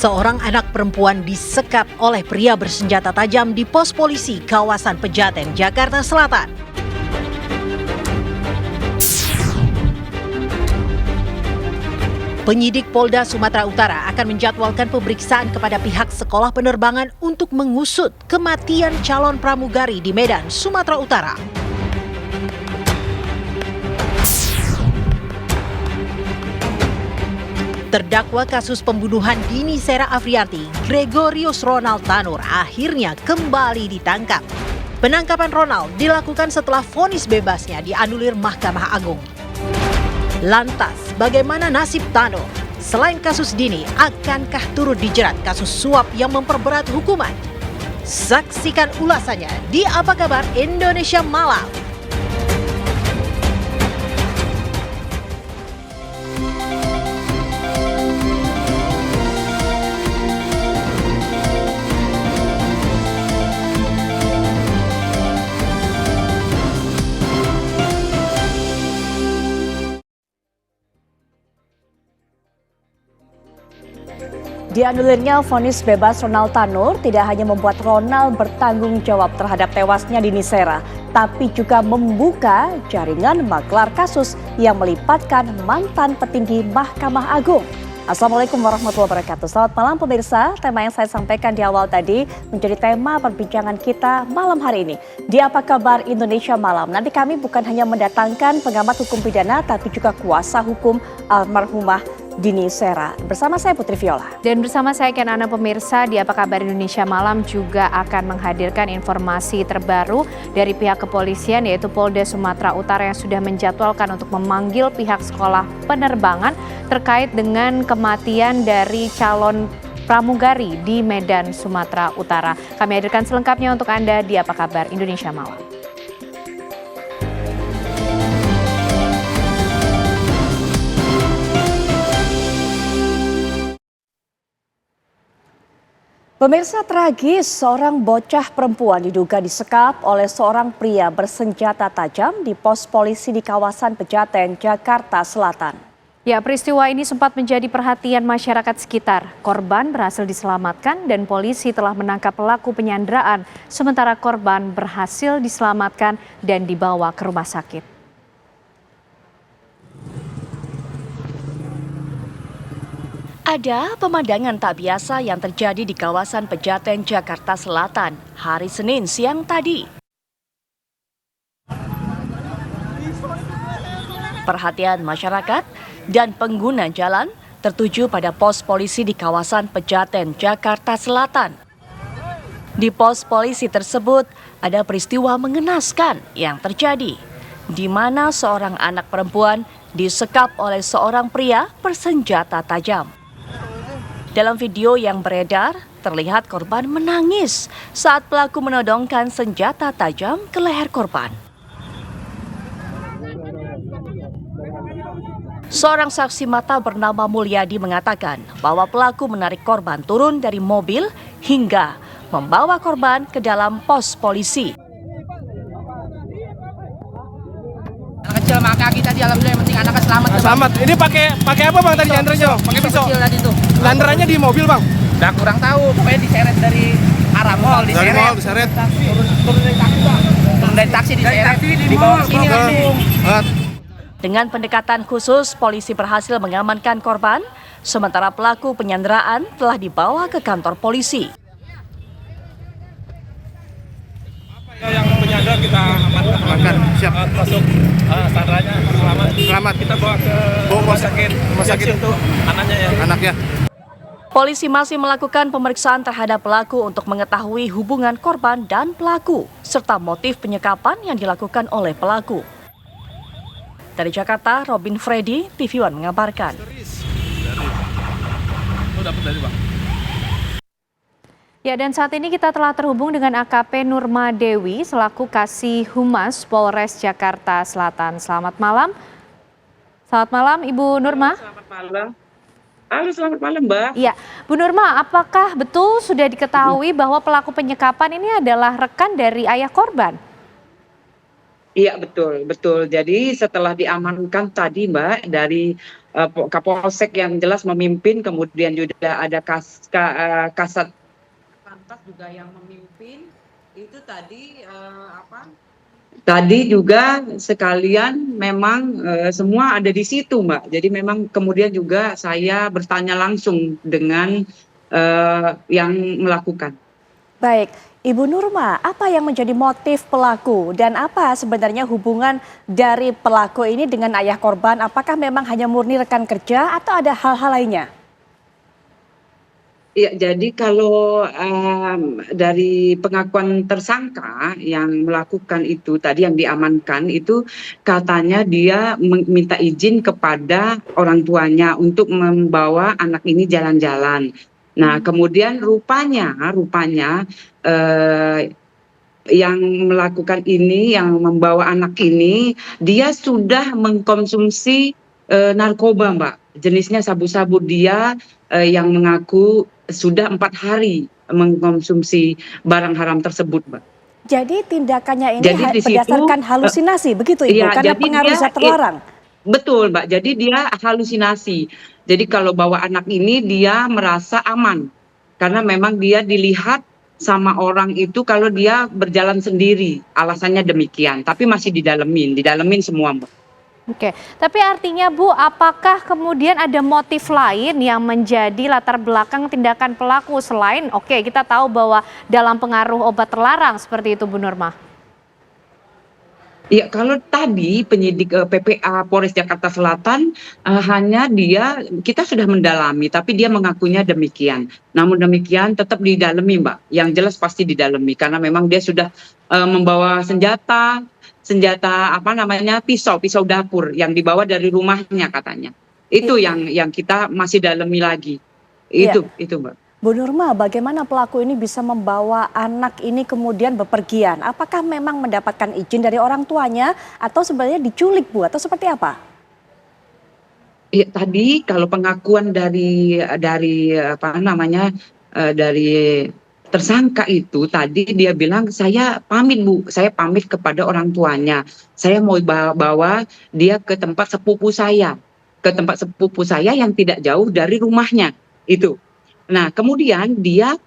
Seorang anak perempuan disekap oleh pria bersenjata tajam di pos polisi kawasan Pejaten, Jakarta Selatan. Penyidik Polda Sumatera Utara akan menjadwalkan pemeriksaan kepada pihak sekolah penerbangan untuk mengusut kematian calon pramugari di Medan, Sumatera Utara. Terdakwa kasus pembunuhan Dini Sera Afrianti, Gregorius Ronald Tanur, akhirnya kembali ditangkap. Penangkapan Ronald dilakukan setelah vonis bebasnya dianulir Mahkamah Agung. Lantas, bagaimana nasib Tanur? Selain kasus Dini, akankah turut dijerat kasus suap yang memperberat hukuman? Saksikan ulasannya di Apa Kabar Indonesia Malam. Dianulirnya vonis bebas Ronald Tanur tidak hanya membuat Ronald bertanggung jawab terhadap tewasnya Dini Sera, tapi juga membuka jaringan maklar kasus yang melibatkan mantan petinggi Mahkamah Agung. Assalamualaikum warahmatullahi wabarakatuh. Selamat malam pemirsa, tema yang saya sampaikan di awal tadi menjadi tema perbincangan kita malam hari ini. Di Apa Kabar Indonesia Malam, nanti kami bukan hanya mendatangkan pengamat hukum pidana, tapi juga kuasa hukum almarhumah Dini Sera. Bersama saya Putri Viola. Dan bersama saya Ken Ana, pemirsa di Apa Kabar Indonesia Malam juga akan menghadirkan informasi terbaru dari pihak kepolisian, yaitu Polda Sumatera Utara yang sudah menjadwalkan untuk memanggil pihak sekolah penerbangan terkait dengan kematian dari calon pramugari di Medan, Sumatera Utara. Kami hadirkan selengkapnya untuk Anda di Apa Kabar Indonesia Malam. Pemirsa, tragis, seorang bocah perempuan diduga disekap oleh seorang pria bersenjata tajam di pos polisi di kawasan Pejaten, Jakarta Selatan. Ya, peristiwa ini sempat menjadi perhatian masyarakat sekitar. Korban berhasil diselamatkan dan polisi telah menangkap pelaku penyanderaan, sementara korban berhasil diselamatkan dan dibawa ke rumah sakit. Ada pemandangan tak biasa yang terjadi di kawasan Pejaten, Jakarta Selatan hari Senin siang tadi. Perhatian masyarakat dan pengguna jalan tertuju pada pos polisi di kawasan Pejaten, Jakarta Selatan. Di pos polisi tersebut ada peristiwa mengenaskan yang terjadi, di mana seorang anak perempuan disekap oleh seorang pria bersenjata tajam. Dalam video yang beredar, terlihat korban menangis saat pelaku menodongkan senjata tajam ke leher korban. Seorang saksi mata bernama Mulyadi mengatakan bahwa pelaku menarik korban turun dari mobil hingga membawa korban ke dalam pos polisi. Anak kecil maka kita di alhamdulillah yang penting anaknya selamat. Selamat. Ini pakai apa Bang tadi nyandernya? Pakai pisau. Kecil tadi tuh. Landerannya di mobil Bang. Udah kurang tahu, pokoknya diseret dari arah mall, diseret. Dari mall diseret. Turun dari taksi Bang. Turun dari taksi diseret. Dibawa ke sini langsung. Dengan pendekatan khusus, polisi berhasil mengamankan korban, sementara pelaku penyanderaan telah dibawa ke kantor polisi. Yang penyandar kita amankan. Siap. Masuk sandranya selamat. Kita bawa ke rumah sakit untuk anaknya. Polisi masih melakukan pemeriksaan terhadap pelaku untuk mengetahui hubungan korban dan pelaku, serta motif penyekapan yang dilakukan oleh pelaku. Dari Jakarta, Robin Freddy, TV One mengabarkan. Ya, dan saat ini kita telah terhubung dengan AKP Nurma Dewi selaku Kasih Humas Polres Jakarta Selatan. Selamat malam. Selamat malam Ibu Nurma. Selamat malam. Halo, selamat malam Mbak. Iya, Bu Nurma, apakah betul sudah diketahui bahwa pelaku penyekapan ini adalah rekan dari ayah korban? Iya, betul betul. Jadi setelah diamankan tadi Mbak dari, Kapolsek yang jelas memimpin, kemudian juga ada Kasat Lantas juga yang memimpin, itu tadi, tadi juga sekalian memang, semua ada di situ Mbak. Jadi memang kemudian juga saya bertanya langsung dengan, yang melakukan. Baik, Ibu Nurma, apa yang menjadi motif pelaku dan apa sebenarnya hubungan dari pelaku ini dengan ayah korban? Apakah memang hanya murni rekan kerja atau ada hal-hal lainnya? Iya, jadi kalau, dari pengakuan tersangka yang melakukan itu tadi yang diamankan itu katanya dia minta izin kepada orang tuanya untuk membawa anak ini jalan-jalan. Nah, kemudian rupanya rupanya, yang melakukan ini, yang membawa anak ini, dia sudah mengkonsumsi, narkoba, Mbak. Jenisnya sabu-sabu. Dia, yang mengaku sudah 4 hari mengkonsumsi barang haram tersebut, Mbak. Jadi tindakannya ini Jadi di situ berdasarkan halusinasi, begitu Ibu? iya, Karena jadi pengaruh dia zat terlarang. betul, Mbak. Jadi dia halusinasi. Jadi kalau bawa anak ini dia merasa aman, karena memang dia dilihat sama orang itu kalau dia berjalan sendiri, alasannya demikian. Tapi masih didalemin semua, Mbak. Oke, tapi artinya Bu, apakah kemudian ada motif lain yang menjadi latar belakang tindakan pelaku selain oke kita tahu bahwa dalam pengaruh obat terlarang seperti itu Bu Nurma? Iya, kalau tadi penyidik, PPA Polres Jakarta Selatan, hanya kita sudah mendalami, tapi dia mengakunya demikian. Namun demikian tetap didalemi, Mbak, yang jelas pasti didalemi karena memang dia sudah, membawa senjata apa namanya, pisau dapur yang dibawa dari rumahnya katanya. Itu yang kita masih dalemi lagi. Iya. Itu, Mbak. Bu Nurma, bagaimana pelaku ini bisa membawa anak ini kemudian bepergian? Apakah memang mendapatkan izin dari orang tuanya atau sebenarnya diculik Bu atau seperti apa? Iya, tadi kalau pengakuan dari apa namanya, dari tersangka itu tadi dia bilang, "Saya pamit Bu, saya pamit kepada orang tuanya. Saya mau bawa dia ke tempat sepupu saya yang tidak jauh dari rumahnya." Itu. Nah, kemudian dia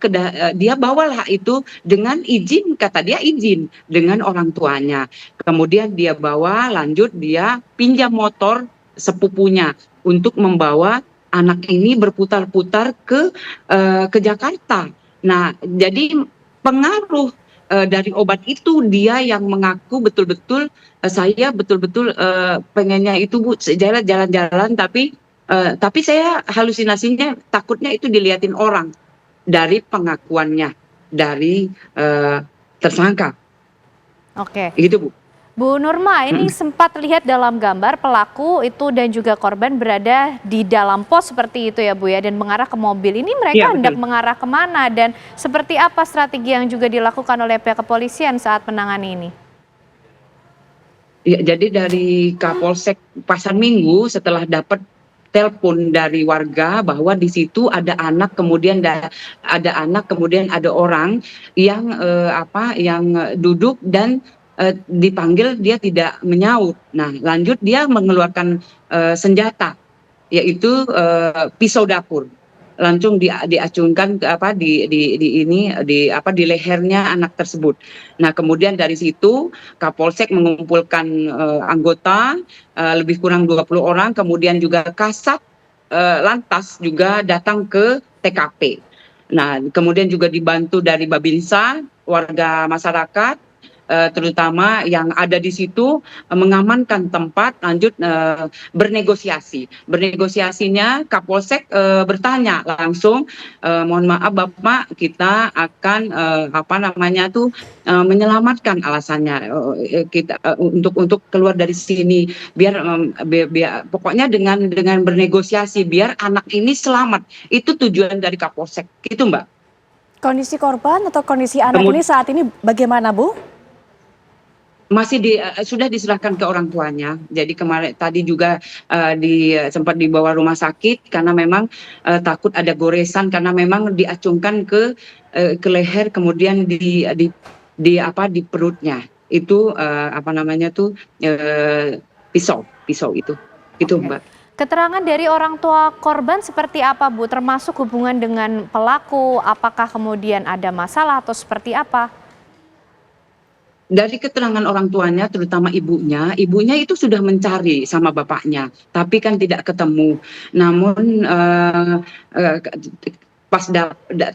bawalah itu dengan izin, kata dia izin dengan orang tuanya. Kemudian dia bawa, lanjut dia pinjam motor sepupunya untuk membawa anak ini berputar-putar ke Jakarta. Nah, jadi pengaruh, dari obat itu dia yang mengaku betul-betul, saya betul-betul, pengennya itu Bu, jalan-jalan tapi saya halusinasinya takutnya itu dilihatin orang, dari pengakuannya, dari, tersangka, Oke. gitu Bu. Bu Nurma, ini sempat lihat dalam gambar pelaku itu dan juga korban berada di dalam pos seperti itu ya Bu ya dan mengarah ke mobil. Ini mereka Iya, hendak betul. mengarah kemana dan seperti apa strategi yang juga dilakukan oleh pihak kepolisian saat menangani ini? Ya, jadi dari Kapolsek Pasar Minggu setelah dapat telepon dari warga bahwa di situ ada anak, kemudian ada orang yang, yang duduk dan, dipanggil dia tidak menyaut. Nah, lanjut dia mengeluarkan, senjata, yaitu, pisau dapur. Langsung diacungkan ke di lehernya anak tersebut. Nah, kemudian dari situ Kapolsek mengumpulkan, anggota, lebih kurang 20 orang, kemudian juga Kasat, Lantas juga datang ke TKP. Nah, kemudian juga dibantu dari Babinsa, warga masyarakat, terutama yang ada di situ, mengamankan tempat, lanjut, bernegosiasi. Bernegosiasinya Kapolsek, bertanya langsung, "Mohon maaf Bapak, kita akan, menyelamatkan alasannya, untuk keluar dari sini, biar, pokoknya dengan bernegosiasi biar anak ini selamat." Itu tujuan dari Kapolsek, gitu Mbak. Kondisi korban atau kondisi anak ini saat ini bagaimana Bu? Masih sudah diserahkan ke orang tuanya. Jadi tadi juga, sempat dibawa rumah sakit karena memang, takut ada goresan karena memang diacungkan ke leher kemudian di perutnya. itu apa namanya tuh pisau itu Mbak. Keterangan dari orang tua korban seperti apa, Bu? Termasuk hubungan dengan pelaku, apakah kemudian ada masalah atau seperti apa? Dari keterangan orang tuanya, terutama ibunya itu sudah mencari sama bapaknya, tapi kan tidak ketemu. Namun pas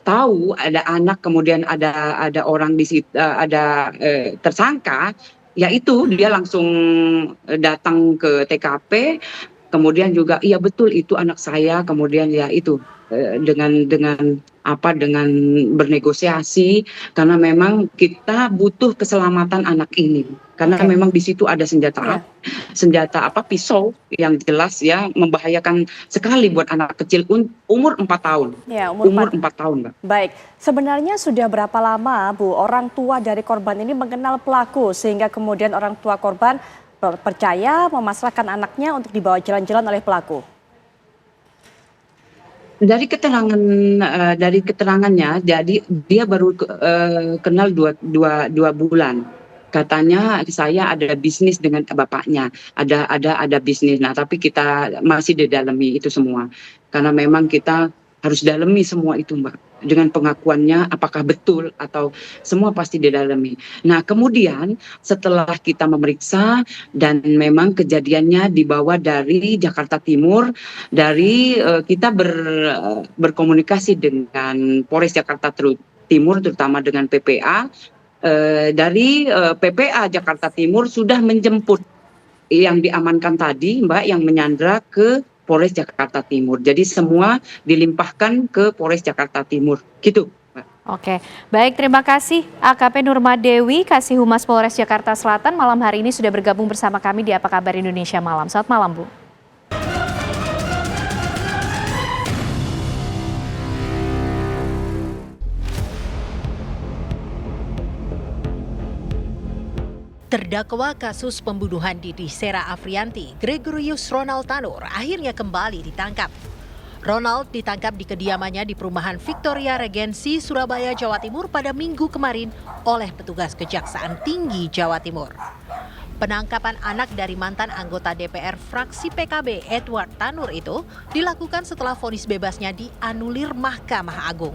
tahu ada anak, kemudian ada orang di situ, ada tersangka, yaitu dia langsung datang ke TKP. Kemudian juga iya betul itu anak saya, kemudian ya itu dengan bernegosiasi, karena memang kita butuh keselamatan anak ini, karena memang di situ ada senjata pisau yang jelas ya membahayakan sekali buat anak kecil umur 4 tahun. Ya, umur 4 tahun, Mbak. Baik, sebenarnya sudah berapa lama, Bu, orang tua dari korban ini mengenal pelaku sehingga kemudian orang tua korban percaya memasrahkan anaknya untuk dibawa jalan-jalan oleh pelaku? Dari keterangannya, jadi dia baru kenal dua bulan. Katanya saya ada bisnis dengan bapaknya, ada bisnis. Nah, tapi kita masih didalami itu semua, karena memang kita harus dalami semua itu, Mbak. Dengan pengakuannya apakah betul atau semua pasti didalami. Nah, kemudian setelah kita memeriksa dan memang kejadiannya dibawa dari Jakarta Timur, dari kita berkomunikasi dengan Polres Jakarta Timur, terutama dengan PPA. Dari PPA Jakarta Timur sudah menjemput yang diamankan tadi, Mbak, yang menyandra ke Polres Jakarta Timur. Jadi semua dilimpahkan ke Polres Jakarta Timur. Gitu, Mbak. Oke, baik, terima kasih AKP Nurmadewi, Kasih Humas Polres Jakarta Selatan, malam hari ini sudah bergabung bersama kami di Apa Kabar Indonesia Malam. Selamat malam, Bu. Terdakwa kasus pembunuhan Dini Sera Afriyanti, Gregorius Ronald Tanur, akhirnya kembali ditangkap. Ronald ditangkap di kediamannya di perumahan Victoria Regency, Surabaya, Jawa Timur pada Minggu kemarin oleh petugas Kejaksaan Tinggi Jawa Timur. Penangkapan anak dari mantan anggota DPR fraksi PKB Edward Tanur itu dilakukan setelah vonis bebasnya dianulir Mahkamah Agung.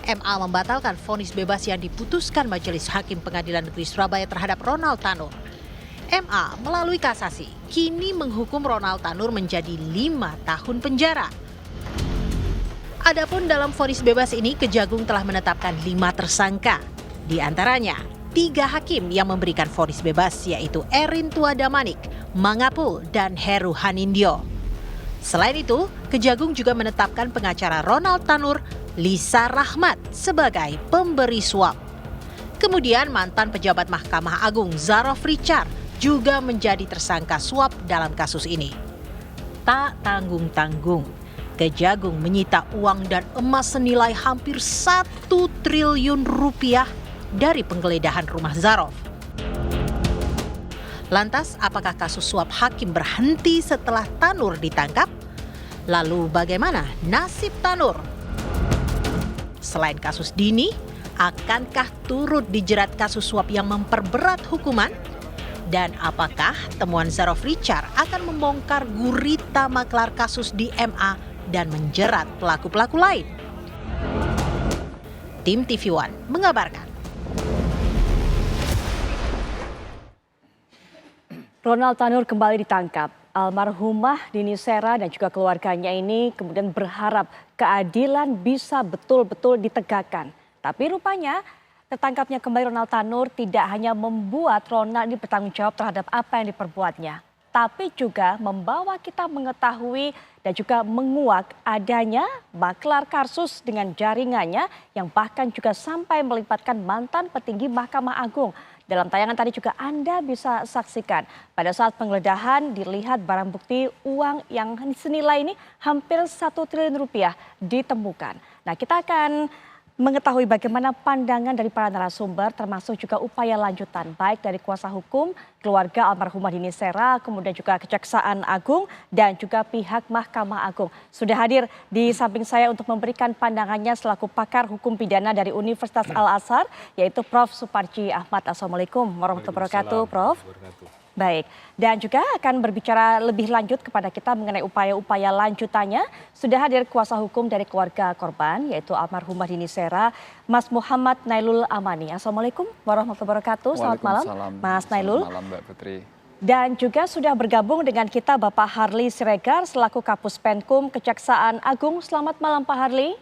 MA membatalkan vonis bebas yang diputuskan Majelis Hakim Pengadilan Negeri Surabaya terhadap Ronald Tanur. MA melalui kasasi kini menghukum Ronald Tanur menjadi 5 tahun penjara. Adapun dalam vonis bebas ini, Kejagung telah menetapkan 5 tersangka. Di antaranya 3 hakim yang memberikan vonis bebas, yaitu Erin Tuadamanik, Mangapul, dan Heru Hanindyo. Selain itu, Kejagung juga menetapkan pengacara Ronald Tanur, Lisa Rahmat, sebagai pemberi suap. Kemudian mantan pejabat Mahkamah Agung Zarof Richard juga menjadi tersangka suap dalam kasus ini. Tak tanggung-tanggung, Kejagung menyita uang dan emas senilai hampir 1 triliun rupiah dari penggeledahan rumah Zarof. Lantas, apakah kasus suap hakim berhenti setelah Tanur ditangkap? Lalu bagaimana nasib Tanur? Selain kasus Dini, akankah turut dijerat kasus suap yang memperberat hukuman? Dan apakah temuan Zarof Richard akan membongkar gurita maklar kasus di MA dan menjerat pelaku-pelaku lain? Tim TV One mengabarkan. Ronald Tanur kembali ditangkap. Almarhumah Dini Sera dan juga keluarganya ini kemudian berharap keadilan bisa betul-betul ditegakkan. Tapi rupanya tertangkapnya kembali Ronald Tanur tidak hanya membuat Ronald ini bertanggung jawab terhadap apa yang diperbuatnya, tapi juga membawa kita mengetahui dan juga menguak adanya maklar kasus dengan jaringannya yang bahkan juga sampai melibatkan mantan petinggi Mahkamah Agung. Dalam tayangan tadi juga Anda bisa saksikan pada saat penggeledahan dilihat barang bukti uang yang senilai ini hampir 1 triliun rupiah ditemukan. Nah, kita akan mengetahui bagaimana pandangan dari para narasumber termasuk juga upaya lanjutan baik dari kuasa hukum, keluarga almarhumah Dini Sera, kemudian juga Kejaksaan Agung dan juga pihak Mahkamah Agung. Sudah hadir di samping saya untuk memberikan pandangannya selaku pakar hukum pidana dari Universitas Al-Azhar yaitu Prof. Suparji Ahmad. Assalamualaikum warahmatullahi wabarakatuh, Prof. Baik, dan juga akan berbicara lebih lanjut kepada kita mengenai upaya-upaya lanjutannya. Sudah hadir kuasa hukum dari keluarga korban, yaitu almarhumah Dini Sera, Mas Muhammad Nailul Amani. Assalamualaikum warahmatullahi wabarakatuh. Selamat malam, Mas Nailul. Selamat malam, Mbak Putri. Dan juga sudah bergabung dengan kita Bapak Harli Siregar selaku Kapus Penkum Kejaksaan Agung. Selamat malam, Pak Harli.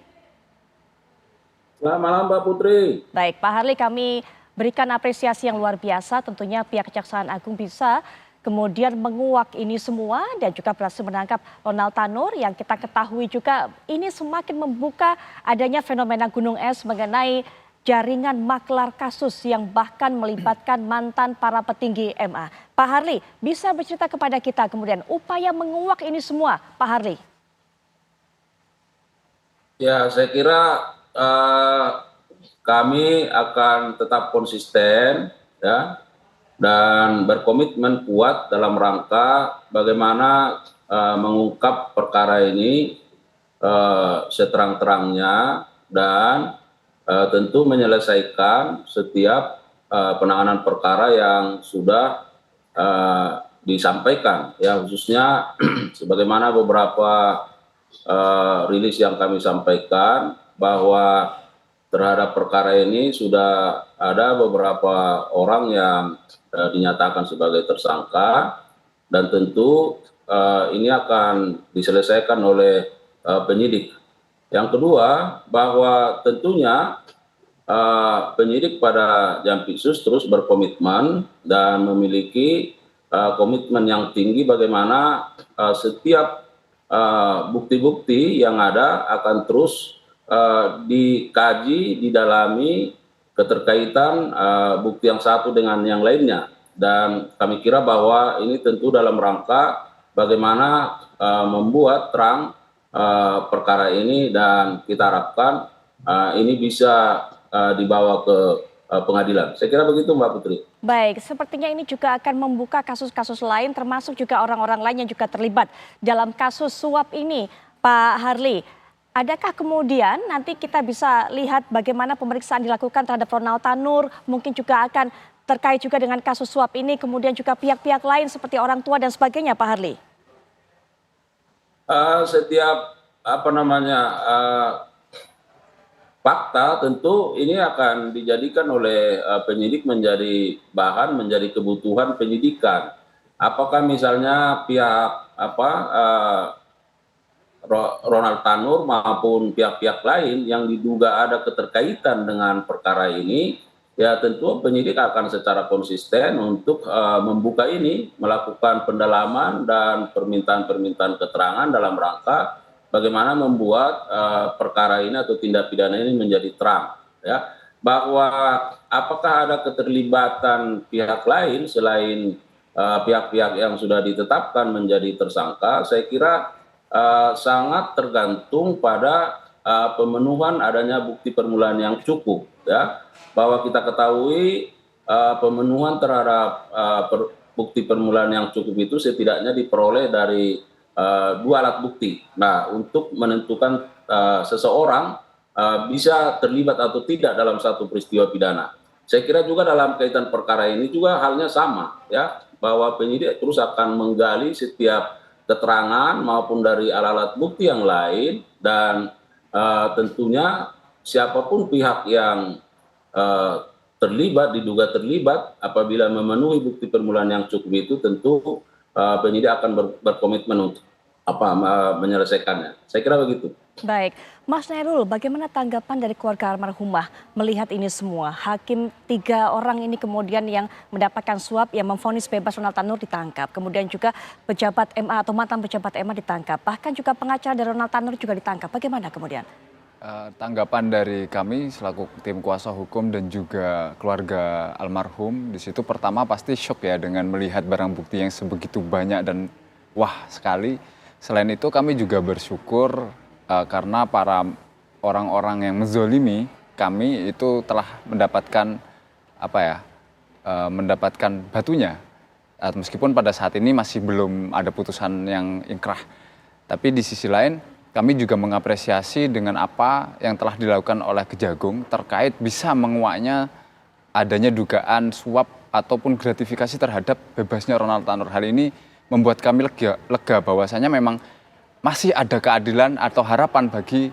Selamat malam, Mbak Putri. Baik, Pak Harli, kami berikan apresiasi yang luar biasa, tentunya pihak Kejaksaan Agung bisa kemudian menguak ini semua dan juga berhasil menangkap Ronald Tanur yang kita ketahui juga ini semakin membuka adanya fenomena gunung es mengenai jaringan maklar kasus yang bahkan melibatkan mantan para petinggi MA. Pak Harli, bisa bercerita kepada kita kemudian upaya menguak ini semua, Pak Harli? Ya, saya kira kami akan tetap konsisten ya dan berkomitmen kuat dalam rangka bagaimana mengungkap perkara ini seterang-terangnya dan tentu menyelesaikan setiap penanganan perkara yang sudah disampaikan ya, khususnya sebagaimana beberapa rilis yang kami sampaikan bahwa terhadap perkara ini sudah ada beberapa orang yang dinyatakan sebagai tersangka dan tentu ini akan diselesaikan oleh penyidik. Yang kedua, bahwa tentunya penyidik pada Jampitsus terus berkomitmen dan memiliki komitmen yang tinggi bagaimana setiap bukti-bukti yang ada akan terus dikaji, didalami keterkaitan bukti yang satu dengan yang lainnya. Dan kami kira bahwa ini tentu dalam rangka bagaimana membuat terang perkara ini dan kita harapkan ini bisa dibawa ke pengadilan. Saya kira begitu, Mbak Putri. Baik, sepertinya ini juga akan membuka kasus-kasus lain termasuk juga orang-orang lain yang juga terlibat dalam kasus suap ini, Pak Harli. Adakah kemudian nanti kita bisa lihat bagaimana pemeriksaan dilakukan terhadap Ronald Tanur, mungkin juga akan terkait juga dengan kasus suap ini, kemudian juga pihak-pihak lain seperti orang tua dan sebagainya, Pak Harli? Setiap fakta tentu ini akan dijadikan oleh penyidik menjadi bahan, menjadi kebutuhan penyidikan. Apakah misalnya pihak Ronald Tanur maupun pihak-pihak lain yang diduga ada keterkaitan dengan perkara ini, ya tentu penyidik akan secara konsisten untuk membuka ini, melakukan pendalaman dan permintaan-permintaan keterangan dalam rangka bagaimana membuat perkara ini atau tindak pidana ini menjadi terang. Ya, bahwa apakah ada keterlibatan pihak lain selain pihak-pihak yang sudah ditetapkan menjadi tersangka, saya kira sangat tergantung pada pemenuhan adanya bukti permulaan yang cukup ya, bahwa kita ketahui pemenuhan terhadap bukti permulaan yang cukup itu setidaknya diperoleh dari 2 alat bukti. Nah, untuk menentukan seseorang bisa terlibat atau tidak dalam satu peristiwa pidana. Saya kira juga dalam kaitan perkara ini juga halnya sama ya, bahwa penyidik terus akan menggali setiap keterangan maupun dari alat-alat bukti yang lain dan tentunya siapapun pihak yang diduga terlibat apabila memenuhi bukti permulaan yang cukup itu tentu penyidik akan berkomitmen untuk menyelesaikannya. Saya kira begitu. Baik, Mas Nailul, bagaimana tanggapan dari keluarga almarhumah melihat ini semua? Hakim 3 orang ini kemudian yang mendapatkan suap yang memvonis bebas Ronald Tanur ditangkap. Kemudian juga pejabat MA atau mantan pejabat MA ditangkap. Bahkan juga pengacara dari Ronald Tanur juga ditangkap. Bagaimana kemudian? Tanggapan dari kami selaku tim kuasa hukum dan juga keluarga almarhum di situ pertama pasti shock ya dengan melihat barang bukti yang sebegitu banyak dan wah sekali. Selain itu kami juga bersyukur karena para orang-orang yang menzolimi kami itu telah mendapatkan mendapatkan batunya. Meskipun pada saat ini masih belum ada putusan yang ingkrah. Tapi di sisi lain kami juga mengapresiasi dengan apa yang telah dilakukan oleh Kejagung terkait bisa menguaknya adanya dugaan suap ataupun gratifikasi terhadap bebasnya Ronald Tanur. Hal ini membuat kami lega bahwasanya memang masih ada keadilan atau harapan bagi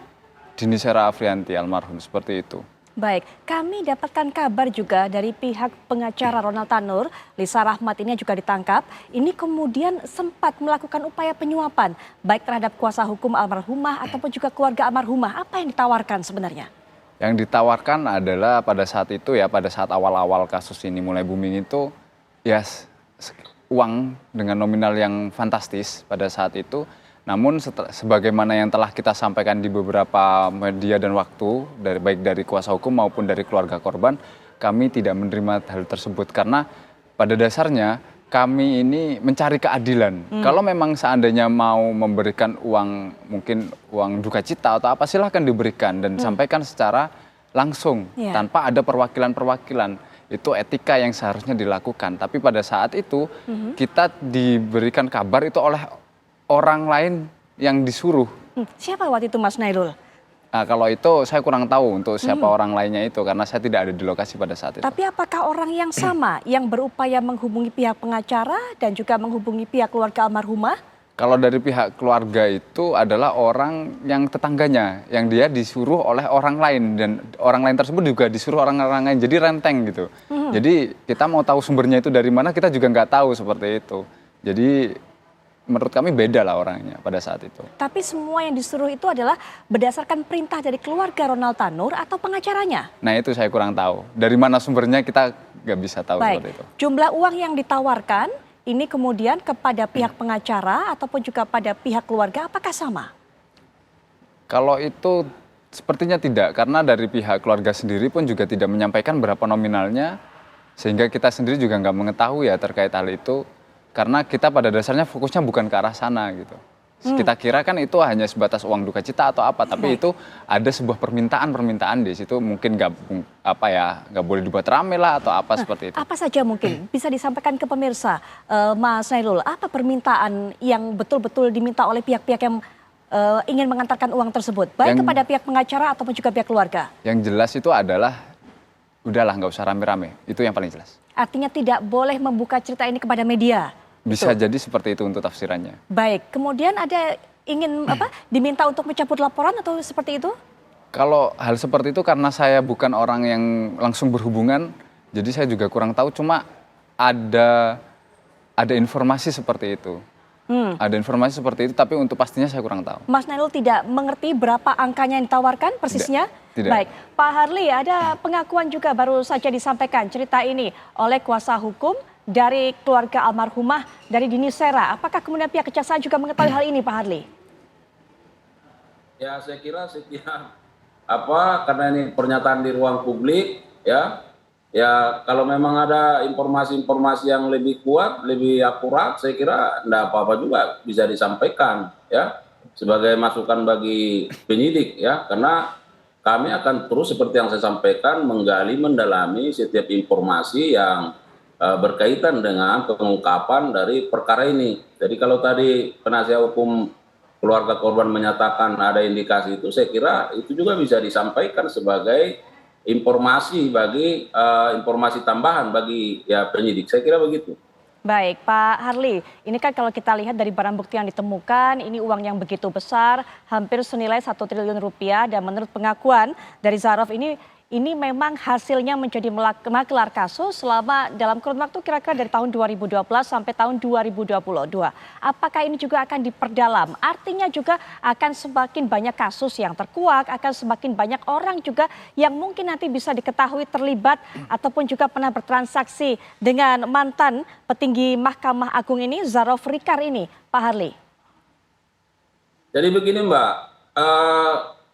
Dini Sera Afriyanti almarhum, seperti itu. Baik, kami dapatkan kabar juga dari pihak pengacara Ronald Tanur, Lisa Rahmat ini juga ditangkap. Ini kemudian sempat melakukan upaya penyuapan, baik terhadap kuasa hukum almarhumah ataupun juga keluarga almarhumah. Apa yang ditawarkan sebenarnya? Yang ditawarkan adalah pada saat itu ya, pada saat awal-awal kasus ini mulai booming itu, ya uang dengan nominal yang fantastis pada saat itu. Namun sebagaimana yang telah kita sampaikan di beberapa media dan waktu, baik dari kuasa hukum maupun dari keluarga korban, kami tidak menerima hal tersebut karena pada dasarnya kami ini mencari keadilan. Kalau memang seandainya mau memberikan uang, mungkin uang duka cita atau apa, silahkan diberikan dan sampaikan secara langsung tanpa ada perwakilan-perwakilan. Itu etika yang seharusnya dilakukan. Tapi pada saat itu kita diberikan kabar itu oleh orang lain yang disuruh. Siapa waktu itu Mas Nailul? Nah, kalau itu saya kurang tahu untuk siapa orang lainnya itu karena saya tidak ada di lokasi pada saat itu. Tapi apakah orang yang sama yang berupaya menghubungi pihak pengacara dan juga menghubungi pihak keluarga almarhumah? Kalau dari pihak keluarga itu adalah orang yang tetangganya, yang dia disuruh oleh orang lain dan orang lain tersebut juga disuruh orang-orang lain, jadi renteng gitu. Jadi kita mau tahu sumbernya itu dari mana kita juga nggak tahu seperti itu. Jadi menurut kami beda lah orangnya pada saat itu. Tapi semua yang disuruh itu adalah berdasarkan perintah dari keluarga Ronald Tanur atau pengacaranya? Nah itu saya kurang tahu. Dari mana sumbernya kita nggak bisa tahu. Baik. Seperti itu. Jumlah uang yang ditawarkan ini kemudian kepada pihak pengacara ataupun juga pada pihak keluarga apakah sama? Kalau itu sepertinya tidak. Karena dari pihak keluarga sendiri pun juga tidak menyampaikan berapa nominalnya. Sehingga kita sendiri juga nggak mengetahui ya terkait hal itu. Karena kita pada dasarnya fokusnya bukan ke arah sana gitu. Kita kira kan itu hanya sebatas uang duka cita atau apa, tapi itu ada sebuah permintaan di situ mungkin nggak boleh dibuat rame lah atau apa seperti itu. Apa saja mungkin bisa disampaikan ke pemirsa, Mas Nailul, apa permintaan yang betul-betul diminta oleh pihak-pihak yang ingin mengantarkan uang tersebut, baik kepada pihak pengacara ataupun juga pihak keluarga? Yang jelas itu adalah udahlah nggak usah rame-rame, itu yang paling jelas. Artinya tidak boleh membuka cerita ini kepada media. Bisa jadi seperti itu untuk tafsirannya. Baik, kemudian ada ingin diminta untuk mencabut laporan atau seperti itu? Kalau hal seperti itu karena saya bukan orang yang langsung berhubungan, jadi saya juga kurang tahu. Cuma ada informasi seperti itu. Ada informasi seperti itu, tapi untuk pastinya saya kurang tahu. Mas Nailul tidak mengerti berapa angkanya yang ditawarkan persisnya? Tidak. Baik, Pak Harli, ada pengakuan juga baru saja disampaikan cerita ini oleh kuasa hukum dari keluarga almarhumah dari Dini Sera. Apakah kemudian pihak kejaksaan juga mengetahui hal ini, Pak Harli? Ya, saya kira karena ini pernyataan di ruang publik ya kalau memang ada informasi-informasi yang lebih kuat, lebih akurat, saya kira enggak apa-apa juga bisa disampaikan ya sebagai masukan bagi penyidik ya, karena kami akan terus seperti yang saya sampaikan menggali, mendalami setiap informasi yang berkaitan dengan pengungkapan dari perkara ini. Jadi kalau tadi penasihat hukum keluarga korban menyatakan ada indikasi itu, saya kira itu juga bisa disampaikan sebagai informasi informasi tambahan bagi penyidik. Saya kira begitu. Baik, Pak Harli, ini kan kalau kita lihat dari barang bukti yang ditemukan, ini uang yang begitu besar, hampir senilai 1 triliun rupiah, dan menurut pengakuan dari Zarov ini memang hasilnya menjadi maklar kasus selama dalam kurun waktu kira-kira dari tahun 2012 sampai tahun 2022. Apakah ini juga akan diperdalam? Artinya juga akan semakin banyak kasus yang terkuak, akan semakin banyak orang juga yang mungkin nanti bisa diketahui terlibat ataupun juga pernah bertransaksi dengan mantan petinggi Mahkamah Agung ini, Zarov Rikar ini, Pak Harli. Jadi begini Mbak,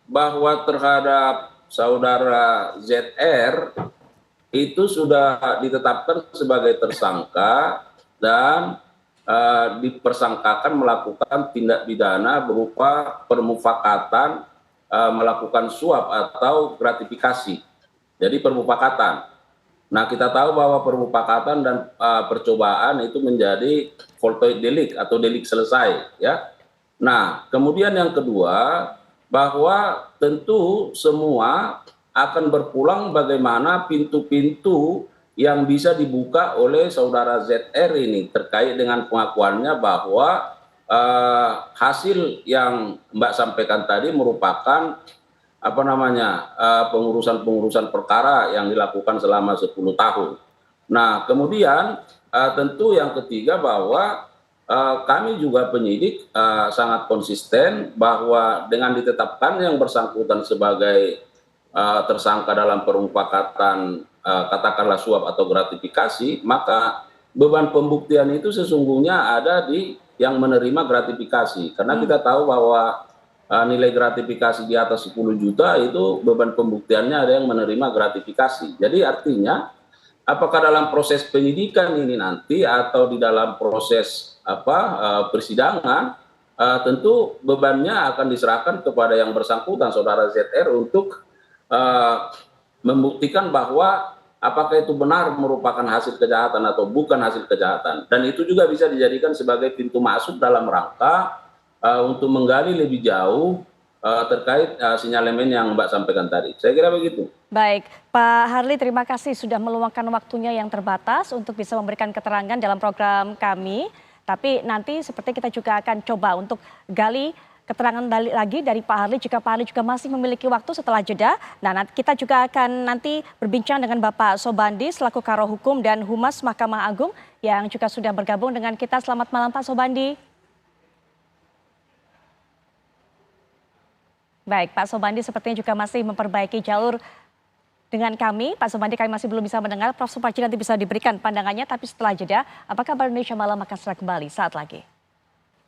bahwa terhadap saudara ZR itu sudah ditetapkan sebagai tersangka dan dipersangkakan melakukan tindak pidana berupa permufakatan melakukan suap atau gratifikasi. Jadi permufakatan. Nah, kita tahu bahwa permufakatan dan percobaan itu menjadi voltaic delik atau delik selesai, ya. Nah, kemudian yang kedua, bahwa tentu semua akan berpulang bagaimana pintu-pintu yang bisa dibuka oleh saudara ZR ini terkait dengan pengakuannya bahwa hasil yang Mbak sampaikan tadi merupakan pengurusan perkara yang dilakukan selama 10 tahun. Nah, kemudian tentu yang ketiga bahwa kami juga penyidik sangat konsisten bahwa dengan ditetapkan yang bersangkutan sebagai tersangka dalam permufakatan katakanlah suap atau gratifikasi, maka beban pembuktian itu sesungguhnya ada di yang menerima gratifikasi. Karena kita tahu bahwa nilai gratifikasi di atas 10 juta itu beban pembuktiannya ada yang menerima gratifikasi. Jadi artinya apakah dalam proses penyidikan ini nanti atau di dalam proses persidangan tentu bebannya akan diserahkan kepada yang bersangkutan saudara ZR untuk membuktikan bahwa apakah itu benar merupakan hasil kejahatan atau bukan hasil kejahatan. Dan itu juga bisa dijadikan sebagai pintu masuk dalam rangka untuk menggali lebih jauh terkait sinyalemen yang Mbak sampaikan tadi. Saya kira begitu. Baik, Pak Harli, terima kasih sudah meluangkan waktunya yang terbatas untuk bisa memberikan keterangan dalam program kami. Tapi nanti seperti kita juga akan coba untuk gali keterangan lagi dari Pak Harli jika Pak Harli juga masih memiliki waktu setelah jeda. Nah, kita juga akan nanti berbincang dengan Bapak Sobandi selaku Karo Hukum dan Humas Mahkamah Agung yang juga sudah bergabung dengan kita. Selamat malam Pak Sobandi. Baik, Pak Sobandi sepertinya juga masih memperbaiki jalur dengan kami. Pak Sobandi, kami masih belum bisa mendengar. Prof. Suparji nanti bisa diberikan pandangannya, tapi setelah jeda, apakah Kabar Indonesia Malam akan segera kembali saat lagi.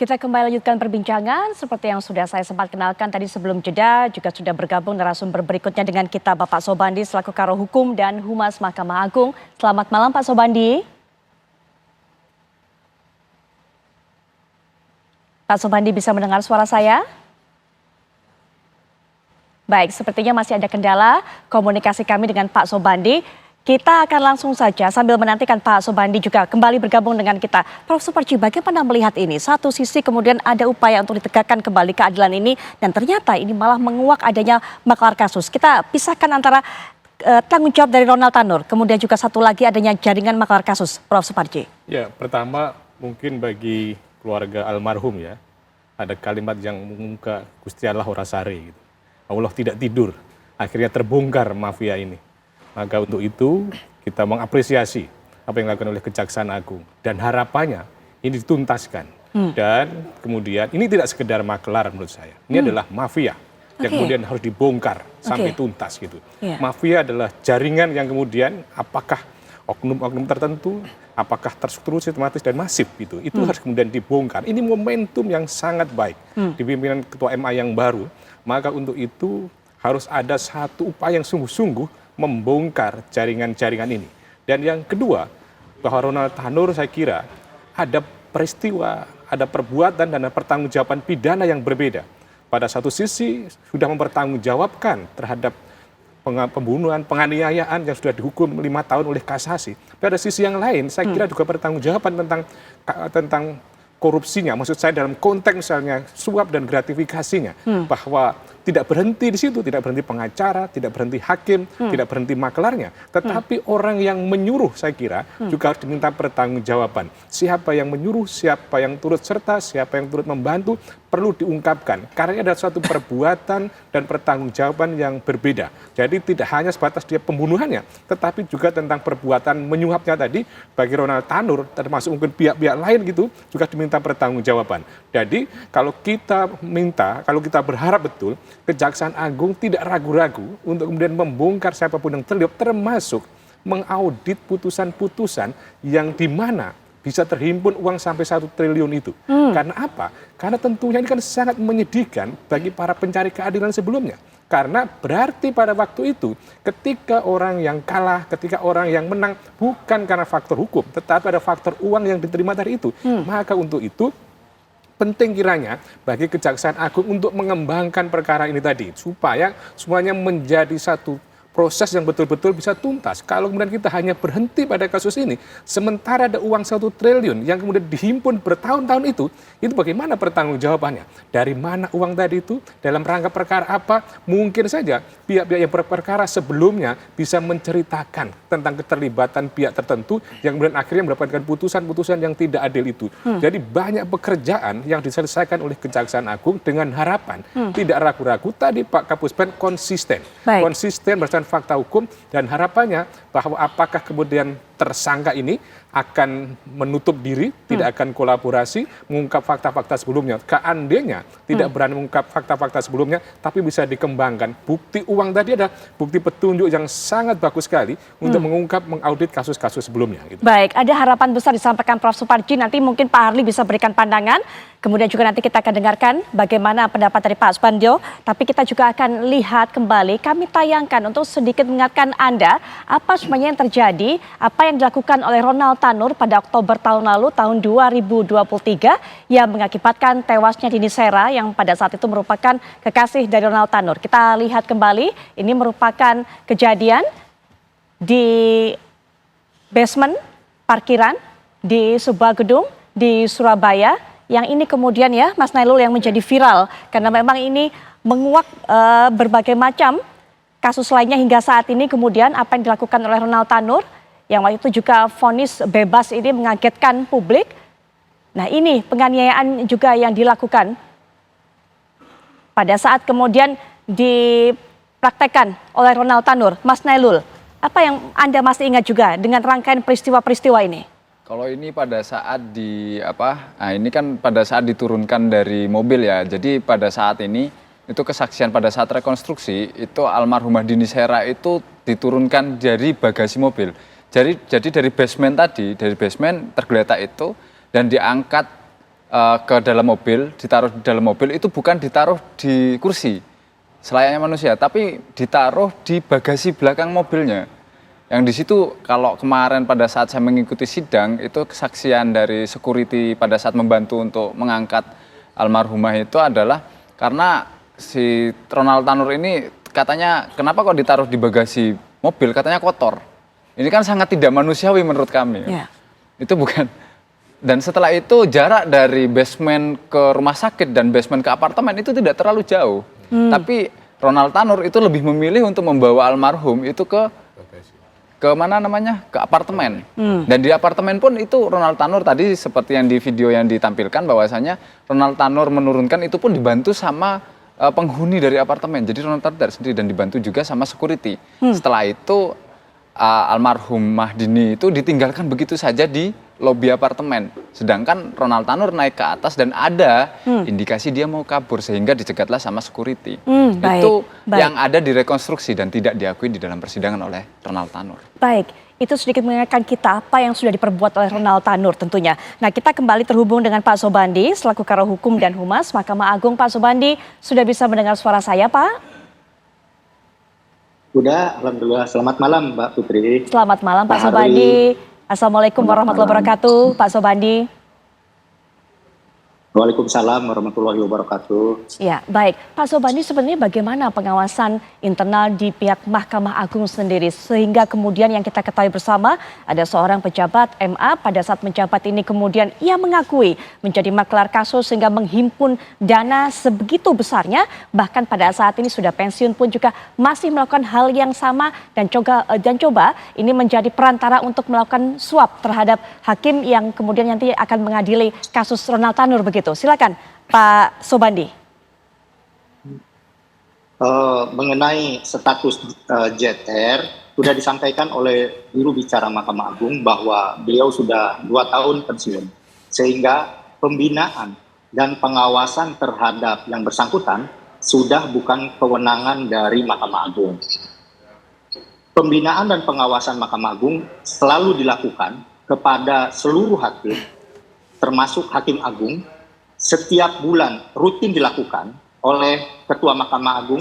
Kita kembali lanjutkan perbincangan seperti yang sudah saya sempat kenalkan tadi sebelum jeda, juga sudah bergabung narasumber berikutnya dengan kita Bapak Sobandi selaku Karo Hukum dan Humas Mahkamah Agung. Selamat malam Pak Sobandi. Pak Sobandi bisa mendengar suara saya? Baik, sepertinya masih ada kendala komunikasi kami dengan Pak Sobandi. Kita akan langsung saja sambil menantikan Pak Sobandi juga kembali bergabung dengan kita. Prof. Suparji, bagaimana melihat ini? Satu sisi kemudian ada upaya untuk ditegakkan kembali keadilan ini dan ternyata ini malah menguak adanya maklar kasus. Kita pisahkan antara tanggung jawab dari Ronald Tanur, kemudian juga satu lagi adanya jaringan maklar kasus. Prof. Suparji. Ya, pertama mungkin bagi keluarga almarhum ya, ada kalimat yang mengungkap Gusti Allah ora sare gitu. Allah tidak tidur, akhirnya terbongkar mafia ini. Maka untuk itu kita mengapresiasi apa yang dilakukan oleh Kejaksaan Agung. Dan harapannya ini dituntaskan. Dan kemudian ini tidak sekedar maklar menurut saya. Ini adalah mafia yang kemudian harus dibongkar sampai tuntas gitu. Mafia adalah jaringan yang kemudian apakah oknum-oknum tertentu, apakah terstruktur, sistematis dan masif gitu. Itu harus kemudian dibongkar. Ini momentum yang sangat baik di pimpinan Ketua MA yang baru. Maka untuk itu harus ada satu upaya yang sungguh-sungguh membongkar jaringan-jaringan ini. Dan yang kedua, bahwa Ronald Tanur saya kira ada peristiwa, ada perbuatan dan ada pertanggungjawaban pidana yang berbeda. Pada satu sisi sudah mempertanggungjawabkan terhadap pembunuhan, penganiayaan yang sudah dihukum 5 tahun oleh kasasi. Pada sisi yang lain saya kira juga pertanggungjawaban tentang korupsinya, maksud saya dalam konteks misalnya suap dan gratifikasinya, bahwa tidak berhenti di situ, tidak berhenti pengacara, tidak berhenti hakim, tidak berhenti maklarnya, tetapi orang yang menyuruh saya kira juga harus diminta pertanggungjawaban. Siapa yang menyuruh, siapa yang turut serta, siapa yang turut membantu perlu diungkapkan, karena ini adalah suatu perbuatan dan pertanggungjawaban yang berbeda. Jadi tidak hanya sebatas dia pembunuhannya, tetapi juga tentang perbuatan menyuapnya tadi bagi Ronald Tanur, termasuk mungkin pihak-pihak lain gitu, juga diminta pertanggungjawaban. Jadi kalau kita berharap betul, Kejaksaan Agung tidak ragu-ragu untuk kemudian membongkar siapapun yang terlibat, termasuk mengaudit putusan-putusan yang di mana bisa terhimpun uang sampai 1 triliun itu. Karena apa? Karena tentunya ini kan sangat menyedihkan bagi para pencari keadilan sebelumnya. Karena berarti pada waktu itu ketika orang yang kalah, ketika orang yang menang bukan karena faktor hukum, tetapi ada faktor uang yang diterima dari itu. Maka untuk itu penting kiranya bagi Kejaksaan Agung untuk mengembangkan perkara ini tadi, supaya semuanya menjadi satu proses yang betul-betul bisa tuntas. Kalau kemudian kita hanya berhenti pada kasus ini, sementara ada uang 1 triliun yang kemudian dihimpun bertahun-tahun itu bagaimana pertanggungjawabannya? Dari mana uang tadi itu? Dalam rangka perkara apa? Mungkin saja pihak-pihak yang berperkara sebelumnya bisa menceritakan tentang keterlibatan pihak tertentu yang kemudian akhirnya mendapatkan putusan-putusan yang tidak adil itu. Jadi banyak pekerjaan yang diselesaikan oleh Kejaksaan Agung dengan harapan tidak ragu-ragu tadi Pak Kapuspen konsisten. Konsisten berdasarkan fakta hukum dan harapannya bahwa apakah kemudian tersangka ini akan menutup diri, tidak akan kolaborasi, mengungkap fakta-fakta sebelumnya. Seandainya tidak berani mengungkap fakta-fakta sebelumnya, tapi bisa dikembangkan. Bukti uang tadi adalah bukti petunjuk yang sangat bagus sekali untuk mengungkap, mengaudit kasus-kasus sebelumnya. Gitu. Baik, ada harapan besar disampaikan Prof. Suparji, nanti mungkin Pak Harli bisa berikan pandangan, kemudian juga nanti kita akan dengarkan bagaimana pendapat dari Pak Supandio, tapi kita juga akan lihat kembali, kami tayangkan untuk sedikit mengingatkan Anda, apa sebenarnya yang terjadi, apa yang dilakukan oleh Ronald Tanur pada Oktober tahun lalu, tahun 2023, yang mengakibatkan tewasnya Dini Sera yang pada saat itu merupakan kekasih dari Ronald Tanur. Kita lihat kembali, ini merupakan kejadian di basement parkiran di sebuah gedung di Surabaya, yang ini kemudian ya Mas Nailul yang menjadi viral, karena memang ini menguak berbagai macam kasus lainnya hingga saat ini. Kemudian apa yang dilakukan oleh Ronald Tanur, yang waktu itu juga vonis bebas, ini mengagetkan publik. Nah ini penganiayaan juga yang dilakukan pada saat kemudian dipraktekkan oleh Ronald Tanur. Mas Nailul, apa yang Anda masih ingat juga dengan rangkaian peristiwa-peristiwa ini? Kalau ini pada saat ini kan pada saat diturunkan dari mobil ya. Jadi pada saat ini itu kesaksian pada saat rekonstruksi itu almarhumah Dini Sera itu diturunkan dari bagasi mobil. Jadi dari basement tadi, dari basement tergeletak itu dan diangkat ke dalam mobil, ditaruh di dalam mobil, itu bukan ditaruh di kursi selayaknya manusia, tapi ditaruh di bagasi belakang mobilnya. Yang di situ kalau kemarin pada saat saya mengikuti sidang, itu kesaksian dari security pada saat membantu untuk mengangkat almarhumah itu adalah karena si Ronald Tanur ini katanya kenapa kok ditaruh di bagasi mobil, katanya kotor. Ini kan sangat tidak manusiawi menurut kami. Yeah. Itu bukan. Dan setelah itu jarak dari basement ke rumah sakit dan basement ke apartemen itu tidak terlalu jauh. Tapi Ronald Tanur itu lebih memilih untuk membawa almarhum itu ke mana namanya? Ke apartemen. Dan di apartemen pun itu Ronald Tanur tadi seperti yang di video yang ditampilkan bahwasanya Ronald Tanur menurunkan itu pun dibantu sama penghuni dari apartemen. Jadi Ronald Tanur tidak sendiri dan dibantu juga sama security. Setelah itu almarhumah Dini itu ditinggalkan begitu saja di lobi apartemen. Sedangkan Ronald Tanur naik ke atas dan ada indikasi dia mau kabur sehingga dicegatlah sama security. Itu yang ada di rekonstruksi dan tidak diakui di dalam persidangan oleh Ronald Tanur. Baik, itu sedikit mengingatkan kita apa yang sudah diperbuat oleh Ronald Tanur tentunya. Nah, kita kembali terhubung dengan Pak Sobandi selaku Karo Hukum dan Humas Mahkamah Agung. Pak Sobandi, sudah bisa mendengar suara saya, Pak? Sudah, alhamdulillah. Selamat malam, Mbak Putri. Selamat malam, Pak Sobandi. Assalamualaikum warahmatullahi wabarakatuh, Pak Sobandi. Waalaikumsalam warahmatullahi wabarakatuh. Ya, baik. Pak Sobandi, sebenarnya bagaimana pengawasan internal di pihak Mahkamah Agung sendiri sehingga kemudian yang kita ketahui bersama ada seorang pejabat MA pada saat menjabat ini kemudian ia mengakui menjadi maklar kasus sehingga menghimpun dana sebegitu besarnya, bahkan pada saat ini sudah pensiun pun juga masih melakukan hal yang sama dan coba ini menjadi perantara untuk melakukan suap terhadap hakim yang kemudian nanti akan mengadili kasus Ronald Tanur begitu. Silakan Pak Sobandi. Mengenai status JTR sudah disampaikan oleh juru bicara Mahkamah Agung bahwa beliau sudah 2 tahun pensiun, sehingga pembinaan dan pengawasan terhadap yang bersangkutan sudah bukan kewenangan dari Mahkamah Agung. Pembinaan dan pengawasan Mahkamah Agung selalu dilakukan kepada seluruh hakim, termasuk Hakim Agung. Setiap bulan rutin dilakukan oleh Ketua Mahkamah Agung,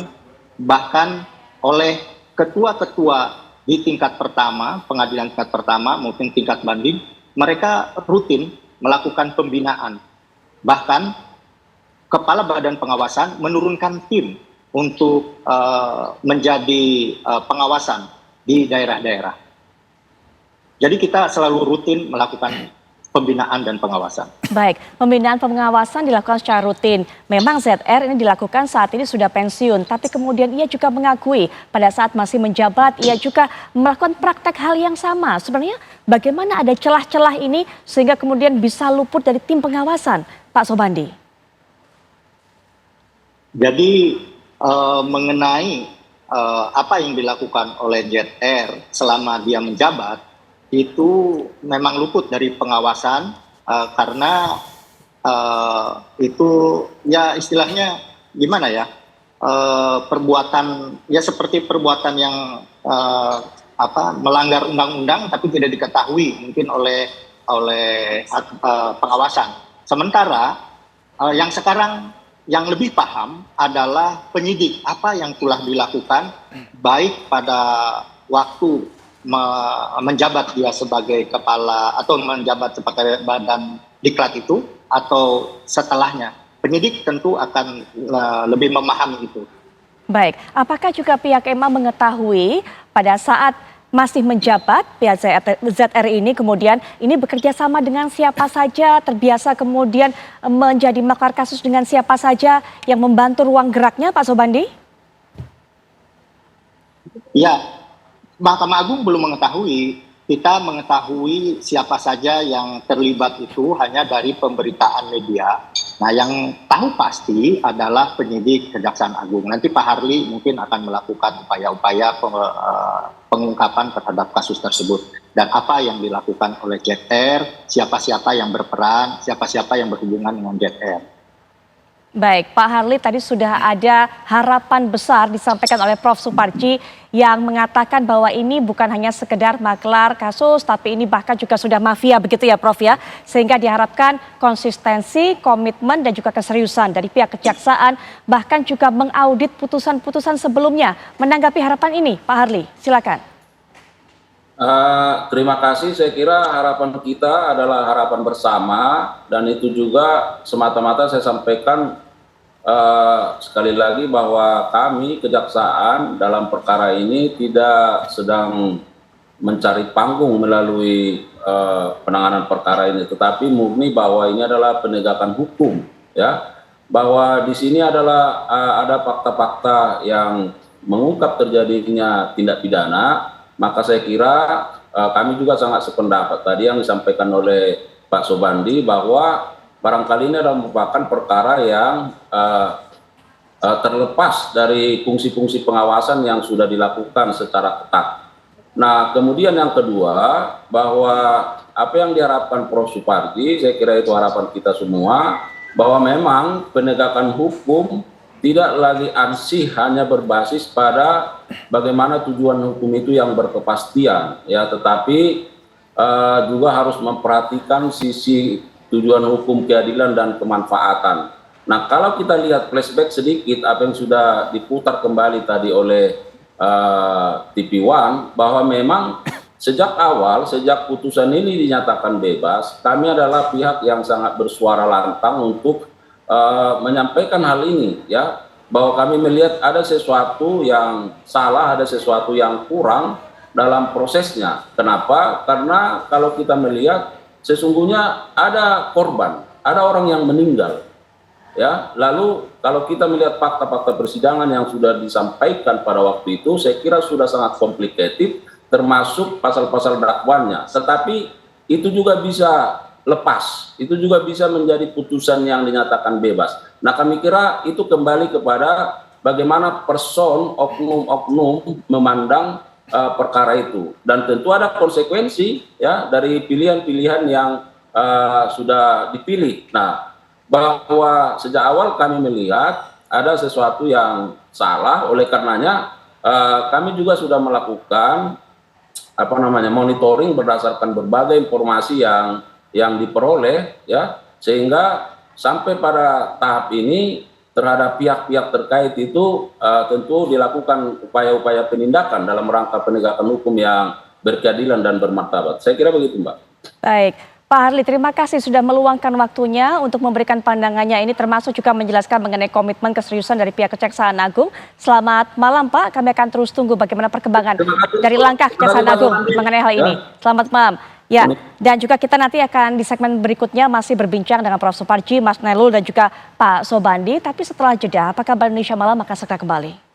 bahkan oleh ketua-ketua di tingkat pertama, pengadilan tingkat pertama maupun tingkat banding, mereka rutin melakukan pembinaan. Bahkan kepala badan pengawasan menurunkan tim untuk menjadi pengawasan di daerah-daerah. Jadi kita selalu rutin melakukan pembinaan dan pengawasan. Baik, pembinaan pengawasan dilakukan secara rutin. Memang ZR ini dilakukan saat ini sudah pensiun, tapi kemudian ia juga mengakui pada saat masih menjabat ia juga melakukan praktek hal yang sama. Sebenarnya bagaimana ada celah-celah ini sehingga kemudian bisa luput dari tim pengawasan, Pak Sobandi? Jadi mengenai apa yang dilakukan oleh ZR selama dia menjabat, itu memang luput dari pengawasan karena itu ya istilahnya gimana ya, perbuatan ya seperti perbuatan yang melanggar undang-undang tapi tidak diketahui mungkin oleh pengawasan. Sementara yang sekarang yang lebih paham adalah penyidik apa yang telah dilakukan baik pada waktu menjabat dia sebagai kepala atau menjabat sebagai badan diklat itu atau setelahnya. Penyidik tentu akan lebih memahami itu. Baik, apakah juga pihak EMA mengetahui pada saat masih menjabat pihak ZR ini kemudian ini bekerja sama dengan siapa saja, terbiasa kemudian menjadi maklar kasus dengan siapa saja yang membantu ruang geraknya, Pak Sobandi? Ya, Mahkamah Agung belum mengetahui. Kita mengetahui siapa saja yang terlibat itu hanya dari pemberitaan media. Nah, yang tahu pasti adalah penyidik Kejaksaan Agung. Nanti Pak Harli mungkin akan melakukan upaya-upaya pengungkapan terhadap kasus tersebut. Dan apa yang dilakukan oleh ZR, siapa-siapa yang berperan, siapa-siapa yang berhubungan dengan ZR. Baik, Pak Harli, tadi sudah ada harapan besar disampaikan oleh Prof. Suparji yang mengatakan bahwa ini bukan hanya sekedar maklar kasus, tapi ini bahkan juga sudah mafia begitu ya Prof ya. Sehingga diharapkan konsistensi, komitmen dan juga keseriusan dari pihak kejaksaan, bahkan juga mengaudit putusan-putusan sebelumnya. Menanggapi harapan ini, Pak Harli, silakan. Terima kasih, saya kira harapan kita adalah harapan bersama dan itu juga semata-mata saya sampaikan sekali lagi bahwa kami kejaksaan dalam perkara ini tidak sedang mencari panggung melalui penanganan perkara ini, tetapi murni bahwa ini adalah penegakan hukum, ya, bahwa di sini adalah ada fakta-fakta yang mengungkap terjadinya tindak pidana. Maka saya kira kami juga sangat sependapat tadi yang disampaikan oleh Pak Sobandi bahwa barangkali ini adalah merupakan perkara yang terlepas dari fungsi-fungsi pengawasan yang sudah dilakukan secara ketat. Nah, kemudian yang kedua bahwa apa yang diharapkan Prof. Suparji, saya kira itu harapan kita semua, bahwa memang penegakan hukum tidak lagi ansih hanya berbasis pada bagaimana tujuan hukum itu yang berkepastian, ya, tetapi juga harus memperhatikan sisi tujuan hukum keadilan dan kemanfaatan. Nah, kalau kita lihat flashback sedikit apa yang sudah diputar kembali tadi oleh TV One, bahwa memang sejak awal, sejak putusan ini dinyatakan bebas, kami adalah pihak yang sangat bersuara lantang untuk menyampaikan hal ini, ya, bahwa kami melihat ada sesuatu yang salah, ada sesuatu yang kurang dalam prosesnya. Kenapa? Karena kalau kita melihat sesungguhnya ada korban, ada orang yang meninggal, ya. Lalu kalau kita melihat fakta-fakta persidangan yang sudah disampaikan pada waktu itu, saya kira sudah sangat komplikatif, termasuk pasal-pasal dakwaannya. Tetapi itu juga bisa lepas, itu juga bisa menjadi putusan yang dinyatakan bebas. Nah, kami kira itu kembali kepada bagaimana person, oknum-oknum memandang perkara itu, dan tentu ada konsekuensi, ya, dari pilihan-pilihan yang sudah dipilih. Nah, bahwa sejak awal kami melihat ada sesuatu yang salah, oleh karenanya kami juga sudah melakukan monitoring berdasarkan berbagai informasi yang diperoleh, ya, sehingga sampai pada tahap ini terhadap pihak-pihak terkait itu tentu dilakukan upaya-upaya penindakan dalam rangka penegakan hukum yang berkeadilan dan bermartabat. Saya kira begitu, Mbak. Baik, Pak Harli, terima kasih sudah meluangkan waktunya untuk memberikan pandangannya ini, termasuk juga menjelaskan mengenai komitmen keseriusan dari pihak Kejaksaan Agung. Selamat malam Pak, kami akan terus tunggu bagaimana perkembangan dari langkah Kejaksaan Agung mengenai hal ini. Selamat malam. Ya, dan juga kita nanti akan di segmen berikutnya masih berbincang dengan Prof. Suparji, Mas Nailul dan juga Pak Sobandi. Tapi setelah jeda, apakah Kabar Indonesia Malam akan segera kembali?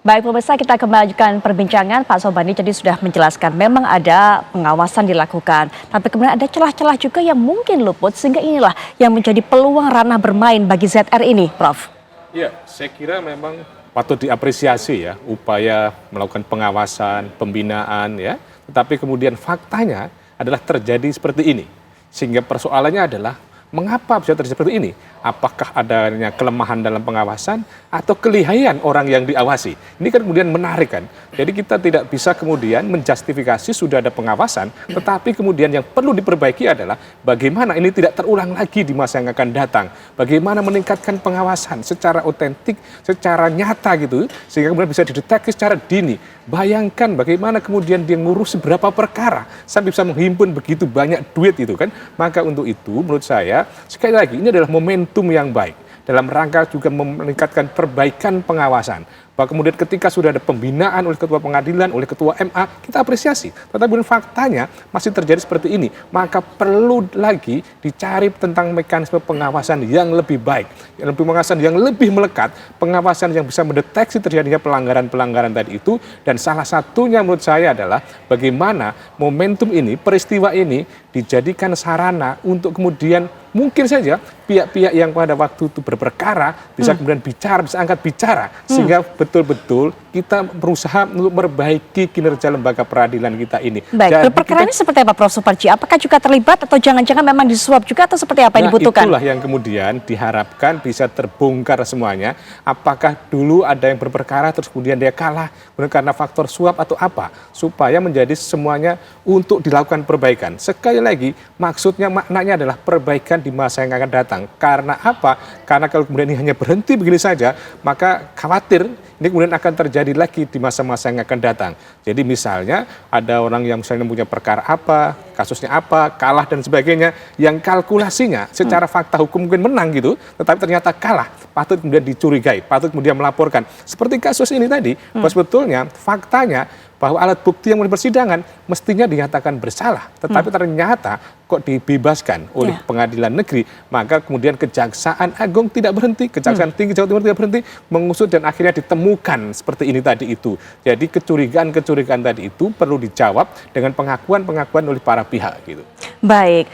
Baik pemirsa, kita kembalikan perbincangan. Pak Sobandi jadi sudah menjelaskan memang ada pengawasan dilakukan. Tapi kemudian ada celah-celah juga yang mungkin luput, sehingga inilah yang menjadi peluang ranah bermain bagi ZR ini, Prof. Ya, saya kira memang patut diapresiasi ya upaya melakukan pengawasan, pembinaan ya. Tetapi kemudian faktanya adalah terjadi seperti ini. Sehingga persoalannya adalah mengapa bisa terjadi seperti ini? Apakah adanya kelemahan dalam pengawasan atau kelihayan orang yang diawasi? Ini kan kemudian menarik kan. Jadi kita tidak bisa kemudian menjustifikasi sudah ada pengawasan, tetapi kemudian yang perlu diperbaiki adalah bagaimana ini tidak terulang lagi di masa yang akan datang. Bagaimana meningkatkan pengawasan secara otentik, secara nyata gitu, sehingga kemudian bisa dideteksi secara dini. Bayangkan bagaimana kemudian dia ngurus beberapa perkara sampai bisa menghimpun begitu banyak duit itu kan. Maka untuk itu menurut saya sekali lagi ini adalah momentum yang baik dalam rangka juga meningkatkan perbaikan pengawasan. Bahwa kemudian ketika sudah ada pembinaan oleh ketua pengadilan, oleh ketua MA, kita apresiasi. Tetapi faktanya masih terjadi seperti ini. Maka perlu lagi dicari tentang mekanisme pengawasan yang lebih baik. Pengawasan yang lebih melekat, pengawasan yang bisa mendeteksi terjadinya pelanggaran-pelanggaran tadi itu. Dan salah satunya menurut saya adalah bagaimana momentum ini, peristiwa ini dijadikan sarana untuk kemudian mungkin saja pihak-pihak yang pada waktu itu berperkara bisa kemudian bicara, bisa angkat bicara. Sehingga betul-betul kita berusaha untuk memperbaiki kinerja lembaga peradilan kita ini. Baik, perkara ini seperti apa Prof. Suparji? Apakah juga terlibat atau jangan-jangan memang disuap juga atau seperti apa yang dibutuhkan? Itulah yang kemudian diharapkan bisa terbongkar semuanya. Apakah dulu ada yang berperkara terus kemudian dia kalah karena faktor suap atau apa? Supaya menjadi semuanya untuk dilakukan perbaikan. Sekali lagi, maksudnya maknanya adalah perbaikan di masa yang akan datang. Karena apa? Karena kalau kemudian ini hanya berhenti begini saja, maka khawatir ini kemudian akan terjadi lagi di masa-masa yang akan datang. Jadi misalnya ada orang yang misalnya punya perkara apa, kasusnya apa, kalah dan sebagainya, yang kalkulasinya secara fakta hukum mungkin menang gitu, tetapi ternyata kalah, patut kemudian dicurigai, patut kemudian melaporkan. Seperti kasus ini tadi, bahwa sebetulnya faktanya bahwa alat bukti yang di persidangan mestinya dinyatakan bersalah, tetapi ternyata kok dibebaskan oleh pengadilan negeri, maka kemudian Kejaksaan Agung tidak berhenti, Kejaksaan Tinggi Jawa Timur tidak berhenti mengusut dan akhirnya ditemukan seperti ini tadi itu. Jadi kecurigaan-kecurigaan tadi itu perlu dijawab dengan pengakuan-pengakuan oleh para pihak gitu. Baik.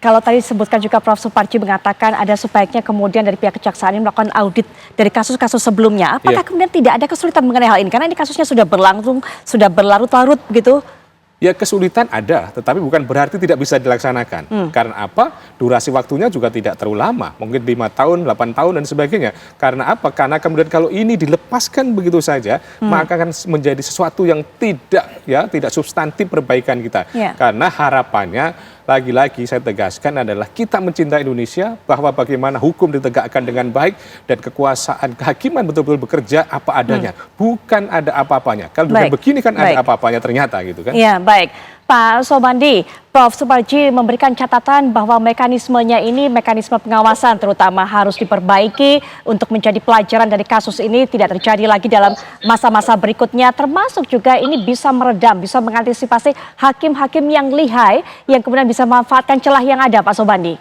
Kalau tadi disebutkan juga Prof. Suparji mengatakan ada sebaiknya kemudian dari pihak kejaksaan ini melakukan audit dari kasus-kasus sebelumnya. Apakah kemudian tidak ada kesulitan mengenai hal ini? Karena ini kasusnya sudah berlangsung, sudah berlarut-larut begitu. Ya kesulitan ada, tetapi bukan berarti tidak bisa dilaksanakan. Karena apa? Durasi waktunya juga tidak terlalu lama, mungkin 5 tahun, 8 tahun dan sebagainya. Karena apa? Karena kemudian kalau ini dilepaskan begitu saja, maka akan menjadi sesuatu yang tidak substantif perbaikan kita. Karena harapannya lagi-lagi saya tegaskan adalah kita mencintai Indonesia, bahwa bagaimana hukum ditegakkan dengan baik dan kekuasaan kehakiman betul-betul bekerja apa adanya, bukan ada apa-apanya. Kalau bukan begini kan ada apa-apanya ternyata gitu kan. Ya, baik. Pak Sobandi, Prof. Suparji memberikan catatan bahwa mekanismenya ini, mekanisme pengawasan terutama harus diperbaiki untuk menjadi pelajaran dari kasus ini tidak terjadi lagi dalam masa-masa berikutnya, termasuk juga ini bisa meredam, bisa mengantisipasi hakim-hakim yang lihai yang kemudian bisa memanfaatkan celah yang ada, Pak Sobandi.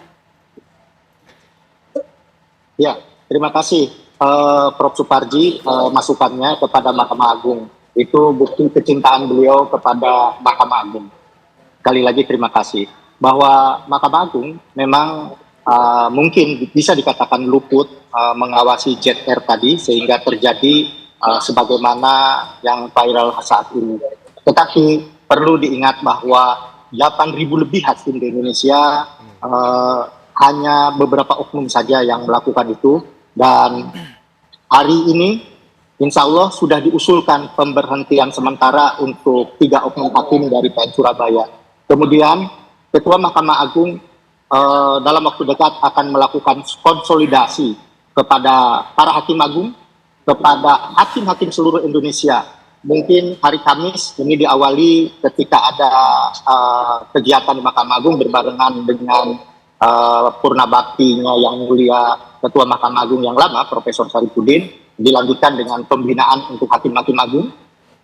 Ya, terima kasih Prof. Suparji masukannya kepada Mahkamah Agung. Itu bukti kecintaan beliau kepada Mahkamah Agung. Sekali lagi terima kasih. Bahwa Mahkamah Agung memang mungkin bisa dikatakan luput mengawasi ZR tadi sehingga terjadi sebagaimana yang viral saat ini. Tetapi perlu diingat bahwa 8.000 lebih hakim di Indonesia hanya beberapa oknum saja yang melakukan itu, dan hari ini insya Allah sudah diusulkan pemberhentian sementara untuk 3 oknum hakim dari PN Surabaya. Kemudian Ketua Mahkamah Agung dalam waktu dekat akan melakukan konsolidasi kepada para hakim agung, kepada hakim-hakim seluruh Indonesia mungkin hari Kamis ini diawali ketika ada kegiatan di Mahkamah Agung berbarengan dengan purna baktinya yang mulia Ketua Mahkamah Agung yang lama, Profesor Sarifudin, dilanjutkan dengan pembinaan untuk hakim-hakim agung,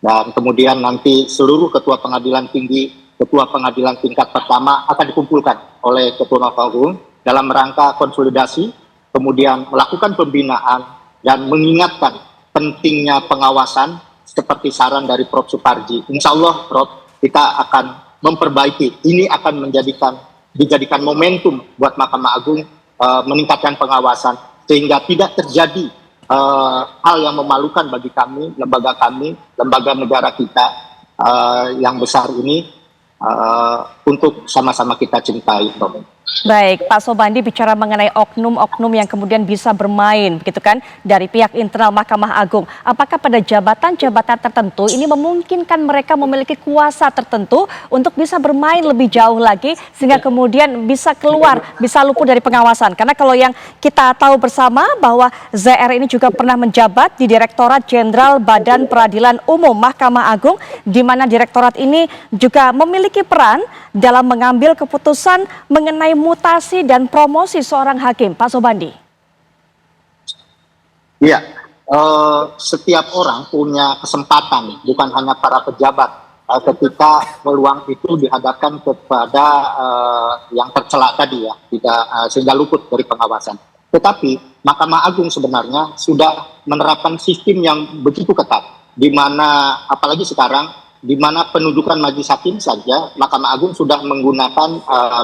dan kemudian nanti seluruh Ketua Pengadilan Tinggi, Ketua Pengadilan tingkat pertama akan dikumpulkan oleh Ketua Mahkamah Agung dalam rangka konsolidasi, kemudian melakukan pembinaan dan mengingatkan pentingnya pengawasan seperti saran dari Prof. Suparji. Insya Allah, Prof, kita akan memperbaiki. Ini akan dijadikan momentum buat Mahkamah Agung meningkatkan pengawasan sehingga tidak terjadi hal yang memalukan bagi kami, lembaga negara kita yang besar ini, untuk sama-sama kita cintai, Prof. Baik, Pak Sobandi bicara mengenai oknum-oknum yang kemudian bisa bermain, begitu kan, dari pihak internal Mahkamah Agung. Apakah pada jabatan-jabatan tertentu ini memungkinkan mereka memiliki kuasa tertentu untuk bisa bermain lebih jauh lagi sehingga kemudian bisa keluar, bisa luput dari pengawasan? Karena kalau yang kita tahu bersama bahwa ZR ini juga pernah menjabat di Direktorat Jenderal Badan Peradilan Umum Mahkamah Agung, di mana direktorat ini juga memiliki peran dalam mengambil keputusan mengenai mutasi dan promosi seorang hakim, Pak Sobandi. Iya, setiap orang punya kesempatan, bukan hanya para pejabat, ketika peluang itu dihadapkan kepada yang tercela tadi ya, sehingga luput dari pengawasan. Tetapi Mahkamah Agung sebenarnya sudah menerapkan sistem yang begitu ketat, di mana apalagi sekarang, di mana penunjukan majelis hakim saja Mahkamah Agung sudah menggunakan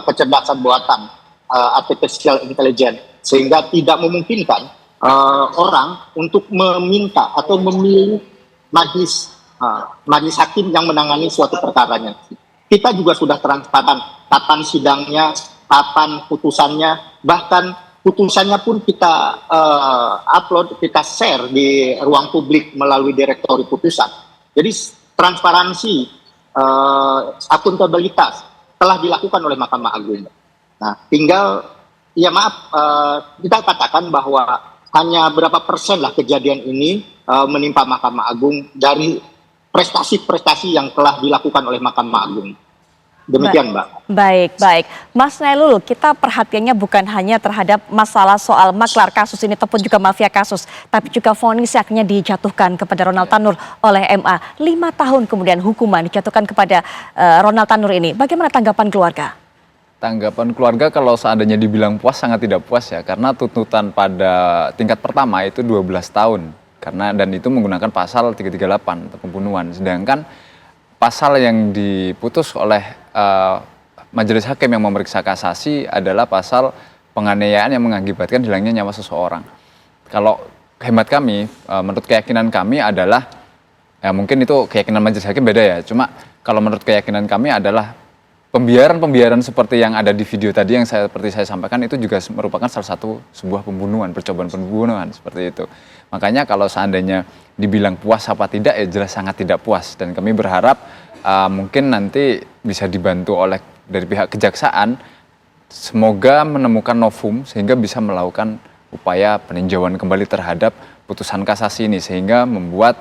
kecerdasan buatan, artificial intelligence, sehingga tidak memungkinkan orang untuk meminta atau memilih majelis hakim yang menangani suatu perkaranya. Kita juga sudah transparan kapan sidangnya, kapan putusannya, bahkan putusannya pun kita upload, kita share di ruang publik melalui direktori putusan. Jadi transparansi, akuntabilitas telah dilakukan oleh Mahkamah Agung. Nah, tinggal, ya maaf, kita katakan bahwa hanya berapa persen lah kejadian ini menimpa Mahkamah Agung dari prestasi-prestasi yang telah dilakukan oleh Mahkamah Agung. Demikian, Mbak. Baik. Mas Nailul, kita perhatiannya bukan hanya terhadap masalah soal maklar kasus ini ataupun juga mafia kasus, tapi juga vonis yang akhirnya dijatuhkan kepada Ronald Tanur oleh MA. 5 tahun kemudian hukuman dijatuhkan kepada Ronald Tanur ini. Bagaimana tanggapan keluarga? Tanggapan keluarga kalau seandainya dibilang puas, sangat tidak puas ya, karena tuntutan pada tingkat pertama itu 12 tahun. Dan itu menggunakan pasal 338 untuk pembunuhan. Sedangkan pasal yang diputus oleh majelis hakim yang memeriksa kasasi adalah pasal penganiayaan yang mengakibatkan hilangnya nyawa seseorang. Kalau hemat kami, menurut keyakinan kami adalah, ya mungkin itu keyakinan majelis hakim beda ya, cuma kalau menurut keyakinan kami adalah pembiaran seperti yang ada di video tadi yang seperti saya sampaikan itu juga merupakan salah satu sebuah pembunuhan, percobaan pembunuhan seperti itu. Makanya kalau seandainya dibilang puas apa tidak, ya jelas sangat tidak puas, dan kami berharap mungkin nanti bisa dibantu oleh dari pihak kejaksaan, semoga menemukan novum sehingga bisa melakukan upaya peninjauan kembali terhadap putusan kasasi ini sehingga membuat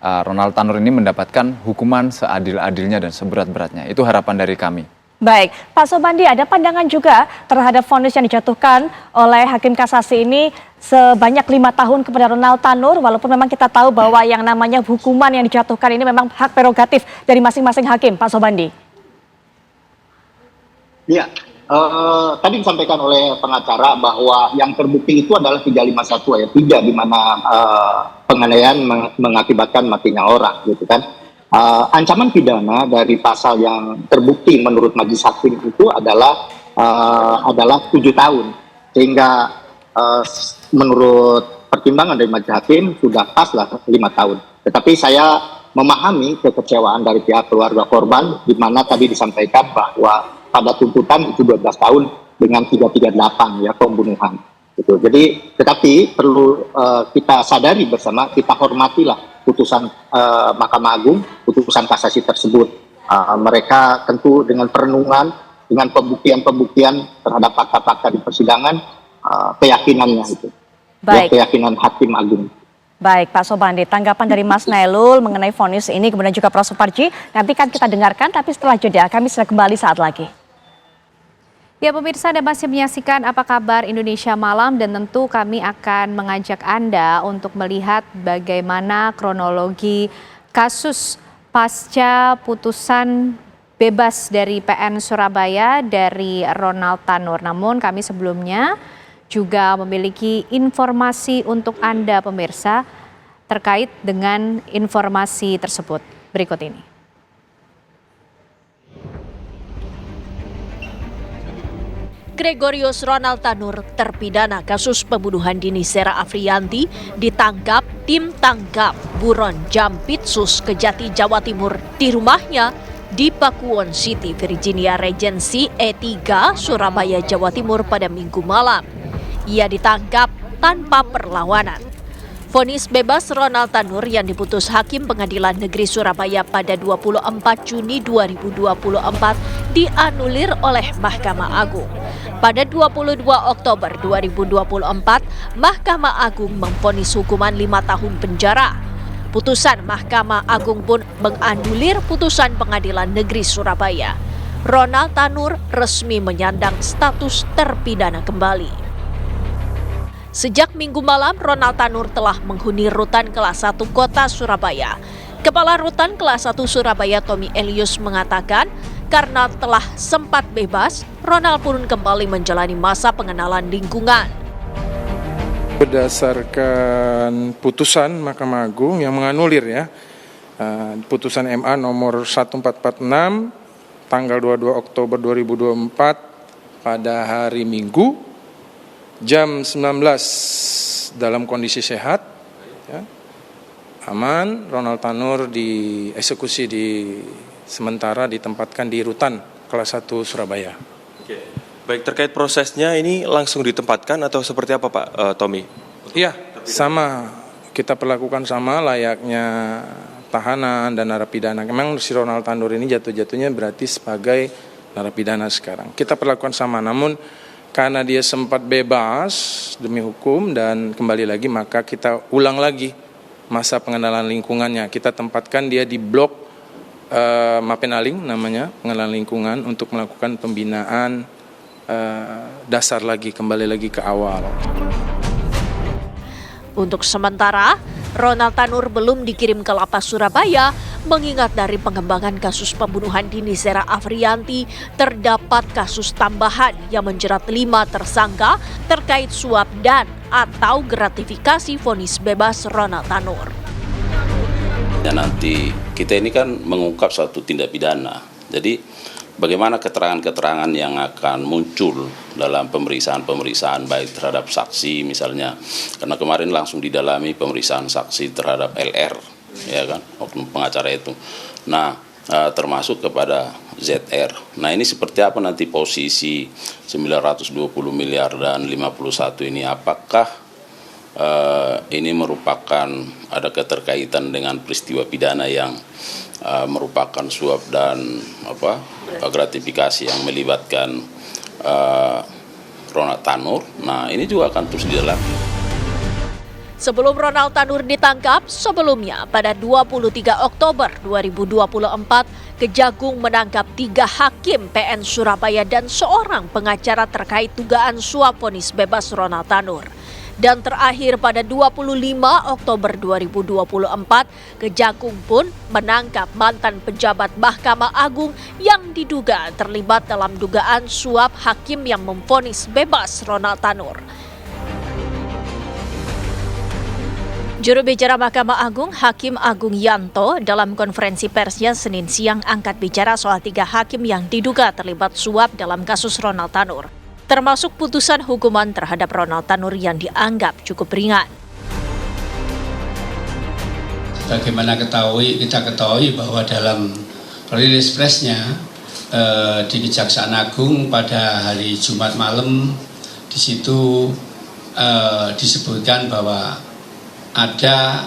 Ronald Tanur ini mendapatkan hukuman seadil-adilnya dan seberat-beratnya. Itu harapan dari kami. Baik, Pak Sobandi, ada pandangan juga terhadap vonis yang dijatuhkan oleh Hakim Kasasi ini sebanyak 5 tahun kepada Ronald Tanur, walaupun memang kita tahu bahwa yang namanya hukuman yang dijatuhkan ini memang hak prerogatif dari masing-masing hakim, Pak Sobandi. Iya, tadi disampaikan oleh pengacara bahwa yang terbukti itu adalah 351 ayat 3, di mana penganiayaan mengakibatkan matinya orang, gitu kan. Ancaman pidana dari pasal yang terbukti menurut majelis hakim itu adalah 7 tahun, sehingga menurut pertimbangan dari majelis hakim sudah pas lah 5 tahun. Tetapi saya memahami kekecewaan dari pihak keluarga korban, di mana tadi disampaikan bahwa pada tuntutan itu 12 tahun dengan 338 ya, pembunuhan. Gitu. Jadi, tetapi perlu kita sadari bersama, kita hormatilah putusan Mahkamah Agung, putusan kasasi tersebut. Mereka tentu dengan perenungan, dengan pembuktian-pembuktian terhadap fakta-fakta di persidangan, keyakinannya itu. Baik. Ya, keyakinan Hakim Agung. Baik, Pak Sobandi, tanggapan dari Mas Nailul mengenai vonis ini, kemudian juga Prof. Suparji, nanti kan kita dengarkan, tapi setelah jeda kami sudah kembali saat lagi. Ya pemirsa, Anda masih menyaksikan Apa Kabar Indonesia Malam, dan tentu kami akan mengajak Anda untuk melihat bagaimana kronologi kasus pasca putusan bebas dari PN Surabaya dari Ronald Tanur. Namun kami sebelumnya juga memiliki informasi untuk Anda pemirsa terkait dengan informasi tersebut. Berikut ini. Gregorius Ronald Tanur, terpidana kasus pembunuhan Dini Sera Afriyanti, ditangkap tim tangkap Buron Jampitsus Kejati, Jawa Timur di rumahnya di Pakuwon City, Virginia Regency E3, Surabaya, Jawa Timur pada Minggu malam. Ia ditangkap tanpa perlawanan. Vonis bebas Ronald Tanur yang diputus Hakim Pengadilan Negeri Surabaya pada 24 Juni 2024 dianulir oleh Mahkamah Agung. Pada 22 Oktober 2024, Mahkamah Agung memvonis hukuman 5 tahun penjara. Putusan Mahkamah Agung pun menganulir putusan Pengadilan Negeri Surabaya. Ronald Tanur resmi menyandang status terpidana kembali. Sejak Minggu malam, Ronald Tanur telah menghuni rutan kelas 1 kota Surabaya. Kepala Rutan kelas 1 Surabaya Tommy Elius mengatakan, karena telah sempat bebas, Ronald pun kembali menjalani masa pengenalan lingkungan. Berdasarkan putusan Mahkamah Agung yang menganulir putusan MA nomor 1446 tanggal 22 Oktober 2024 pada hari Minggu jam 19 dalam kondisi sehat, aman, Ronald Tanur dieksekusi sementara ditempatkan di rutan kelas 1 Surabaya. Oke. Baik, terkait prosesnya ini langsung ditempatkan atau seperti apa Pak Tommy? Iya, sama. Kita perlakukan sama layaknya tahanan dan narapidana. Memang si Ronald Tanur ini jatuh-jatuhnya berarti sebagai narapidana sekarang. Kita perlakukan sama, namun karena dia sempat bebas demi hukum dan kembali lagi, maka kita ulang lagi masa pengenalan lingkungannya. Kita tempatkan dia di blok Mapenaling namanya, pengenalan lingkungan, untuk melakukan pembinaan dasar lagi, kembali lagi ke awal. Untuk sementara, Ronald Tanur belum dikirim ke Lapas Surabaya, mengingat dari pengembangan kasus pembunuhan Dini Sera Afriyanti terdapat kasus tambahan yang menjerat 5 tersangka terkait suap dan atau gratifikasi vonis bebas Ronald Tanur. Ya, nanti kita ini kan mengungkap suatu tindak pidana. Jadi bagaimana keterangan-keterangan yang akan muncul dalam pemeriksaan baik terhadap saksi misalnya, karena kemarin langsung didalami pemeriksaan saksi terhadap LR, ya kan, oknum pengacara itu. Nah, termasuk kepada ZR. Nah, ini seperti apa nanti posisi 920 miliar dan 51 ini, apakah ini merupakan ada keterkaitan dengan peristiwa pidana yang merupakan suap dan gratifikasi yang melibatkan Ronald Tanur. Nah, ini juga akan terus didalami. Sebelum Ronald Tanur ditangkap, sebelumnya pada 23 Oktober 2024, Kejagung menangkap 3 hakim PN Surabaya dan seorang pengacara terkait dugaan suap vonis bebas Ronald Tanur. Dan terakhir pada 25 Oktober 2024, Kejagung pun menangkap mantan pejabat Mahkamah Agung yang diduga terlibat dalam dugaan suap hakim yang memvonis bebas Ronald Tanur. Juru bicara Mahkamah Agung, Hakim Agung Yanto, dalam konferensi persnya Senin siang angkat bicara soal 3 hakim yang diduga terlibat suap dalam kasus Ronald Tanur, termasuk putusan hukuman terhadap Ronald Tanur yang dianggap cukup ringan. Bagaimana kita ketahui bahwa dalam rilis presnya di Kejaksaan Agung pada hari Jumat malam, di situ disebutkan bahwa ada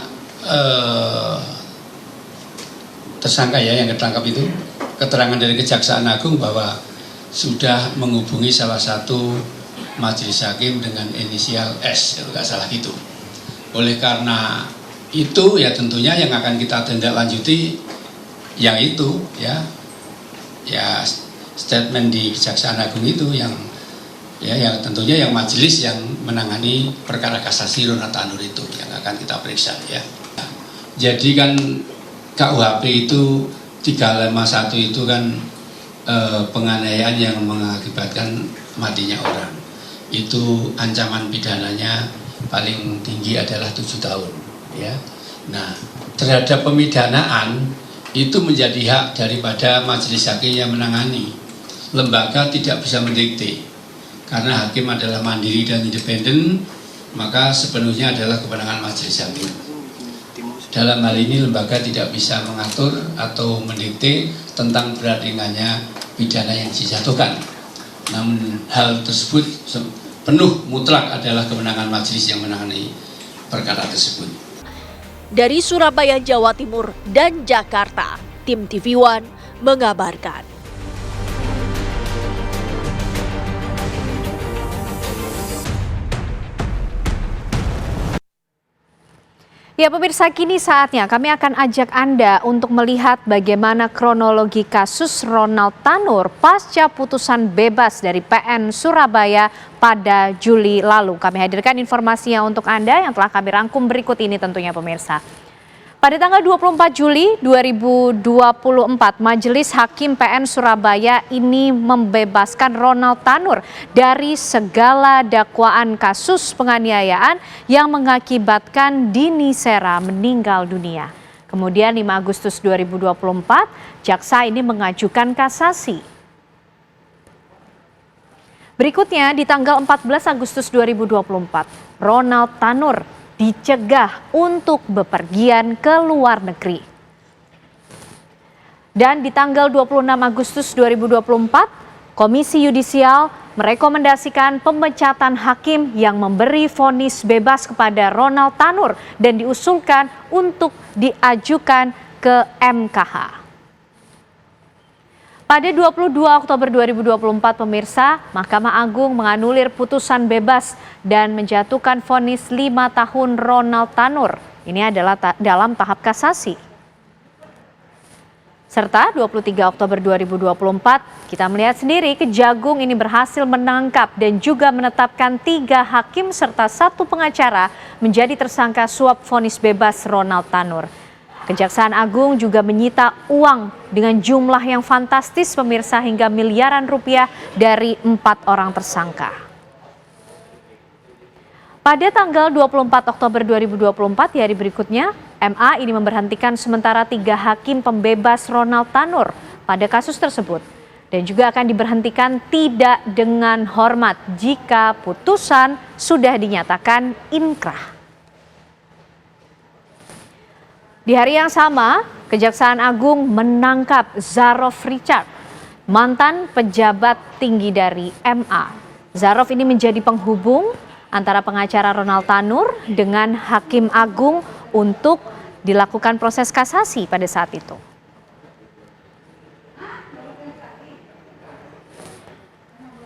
tersangka yang ketangkap itu, keterangan dari Kejaksaan Agung bahwa sudah menghubungi salah satu majelis hakim dengan inisial S, kalau nggak salah gitu. Oleh karena itu ya tentunya yang akan kita tindak lanjuti yang itu ya statement di Kejaksaan Agung itu yang tentunya yang majelis yang menangani perkara kasasi Ronald Tanur itu yang akan kita periksa ya. Jadi kan KUHP itu 351 itu kan penganiayaan yang mengakibatkan matinya orang. Itu ancaman pidananya paling tinggi adalah 7 tahun ya. Nah, terhadap pemidanaan itu menjadi hak daripada majelis hakim yang menangani. Lembaga tidak bisa mendikte karena hakim adalah mandiri dan independen, maka sepenuhnya adalah kewenangan majelis hakim. Dalam hal ini lembaga tidak bisa mengatur atau mendikte tentang berat ringannya pidana yang dijatuhkan. Namun hal tersebut penuh mutlak adalah kewenangan majelis yang menangani perkara tersebut. Dari Surabaya, Jawa Timur dan Jakarta, tim TV One mengabarkan. Ya pemirsa, kini saatnya kami akan ajak Anda untuk melihat bagaimana kronologi kasus Ronald Tanur pasca putusan bebas dari PN Surabaya pada Juli lalu. Kami hadirkan informasinya untuk Anda yang telah kami rangkum berikut ini tentunya pemirsa. Pada tanggal 24 Juli 2024, Majelis Hakim PN Surabaya ini membebaskan Ronald Tanur dari segala dakwaan kasus penganiayaan yang mengakibatkan Dini Sera meninggal dunia. Kemudian 5 Agustus 2024, jaksa ini mengajukan kasasi. Berikutnya di tanggal 14 Agustus 2024, Ronald Tanur dicegah untuk bepergian ke luar negeri. Dan di tanggal 26 Agustus 2024, Komisi Yudisial merekomendasikan pemecatan hakim yang memberi vonis bebas kepada Ronald Tanur dan diusulkan untuk diajukan ke MKH. Pada 22 Oktober 2024 pemirsa, Mahkamah Agung menganulir putusan bebas dan menjatuhkan vonis 5 tahun Ronald Tanur. Ini adalah dalam tahap kasasi. Serta 23 Oktober 2024, kita melihat sendiri Kejagung ini berhasil menangkap dan juga menetapkan 3 hakim serta 1 pengacara menjadi tersangka suap vonis bebas Ronald Tanur. Kejaksaan Agung juga menyita uang dengan jumlah yang fantastis pemirsa hingga miliaran rupiah dari 4 orang tersangka. Pada tanggal 24 Oktober 2024 di hari berikutnya, MA ini memberhentikan sementara 3 hakim pembebas Ronald Tanur pada kasus tersebut dan juga akan diberhentikan tidak dengan hormat jika putusan sudah dinyatakan inkrah. Di hari yang sama, Kejaksaan Agung menangkap Zarof Richard, mantan pejabat tinggi dari MA. Zarof ini menjadi penghubung antara pengacara Ronald Tanur dengan Hakim Agung untuk dilakukan proses kasasi pada saat itu.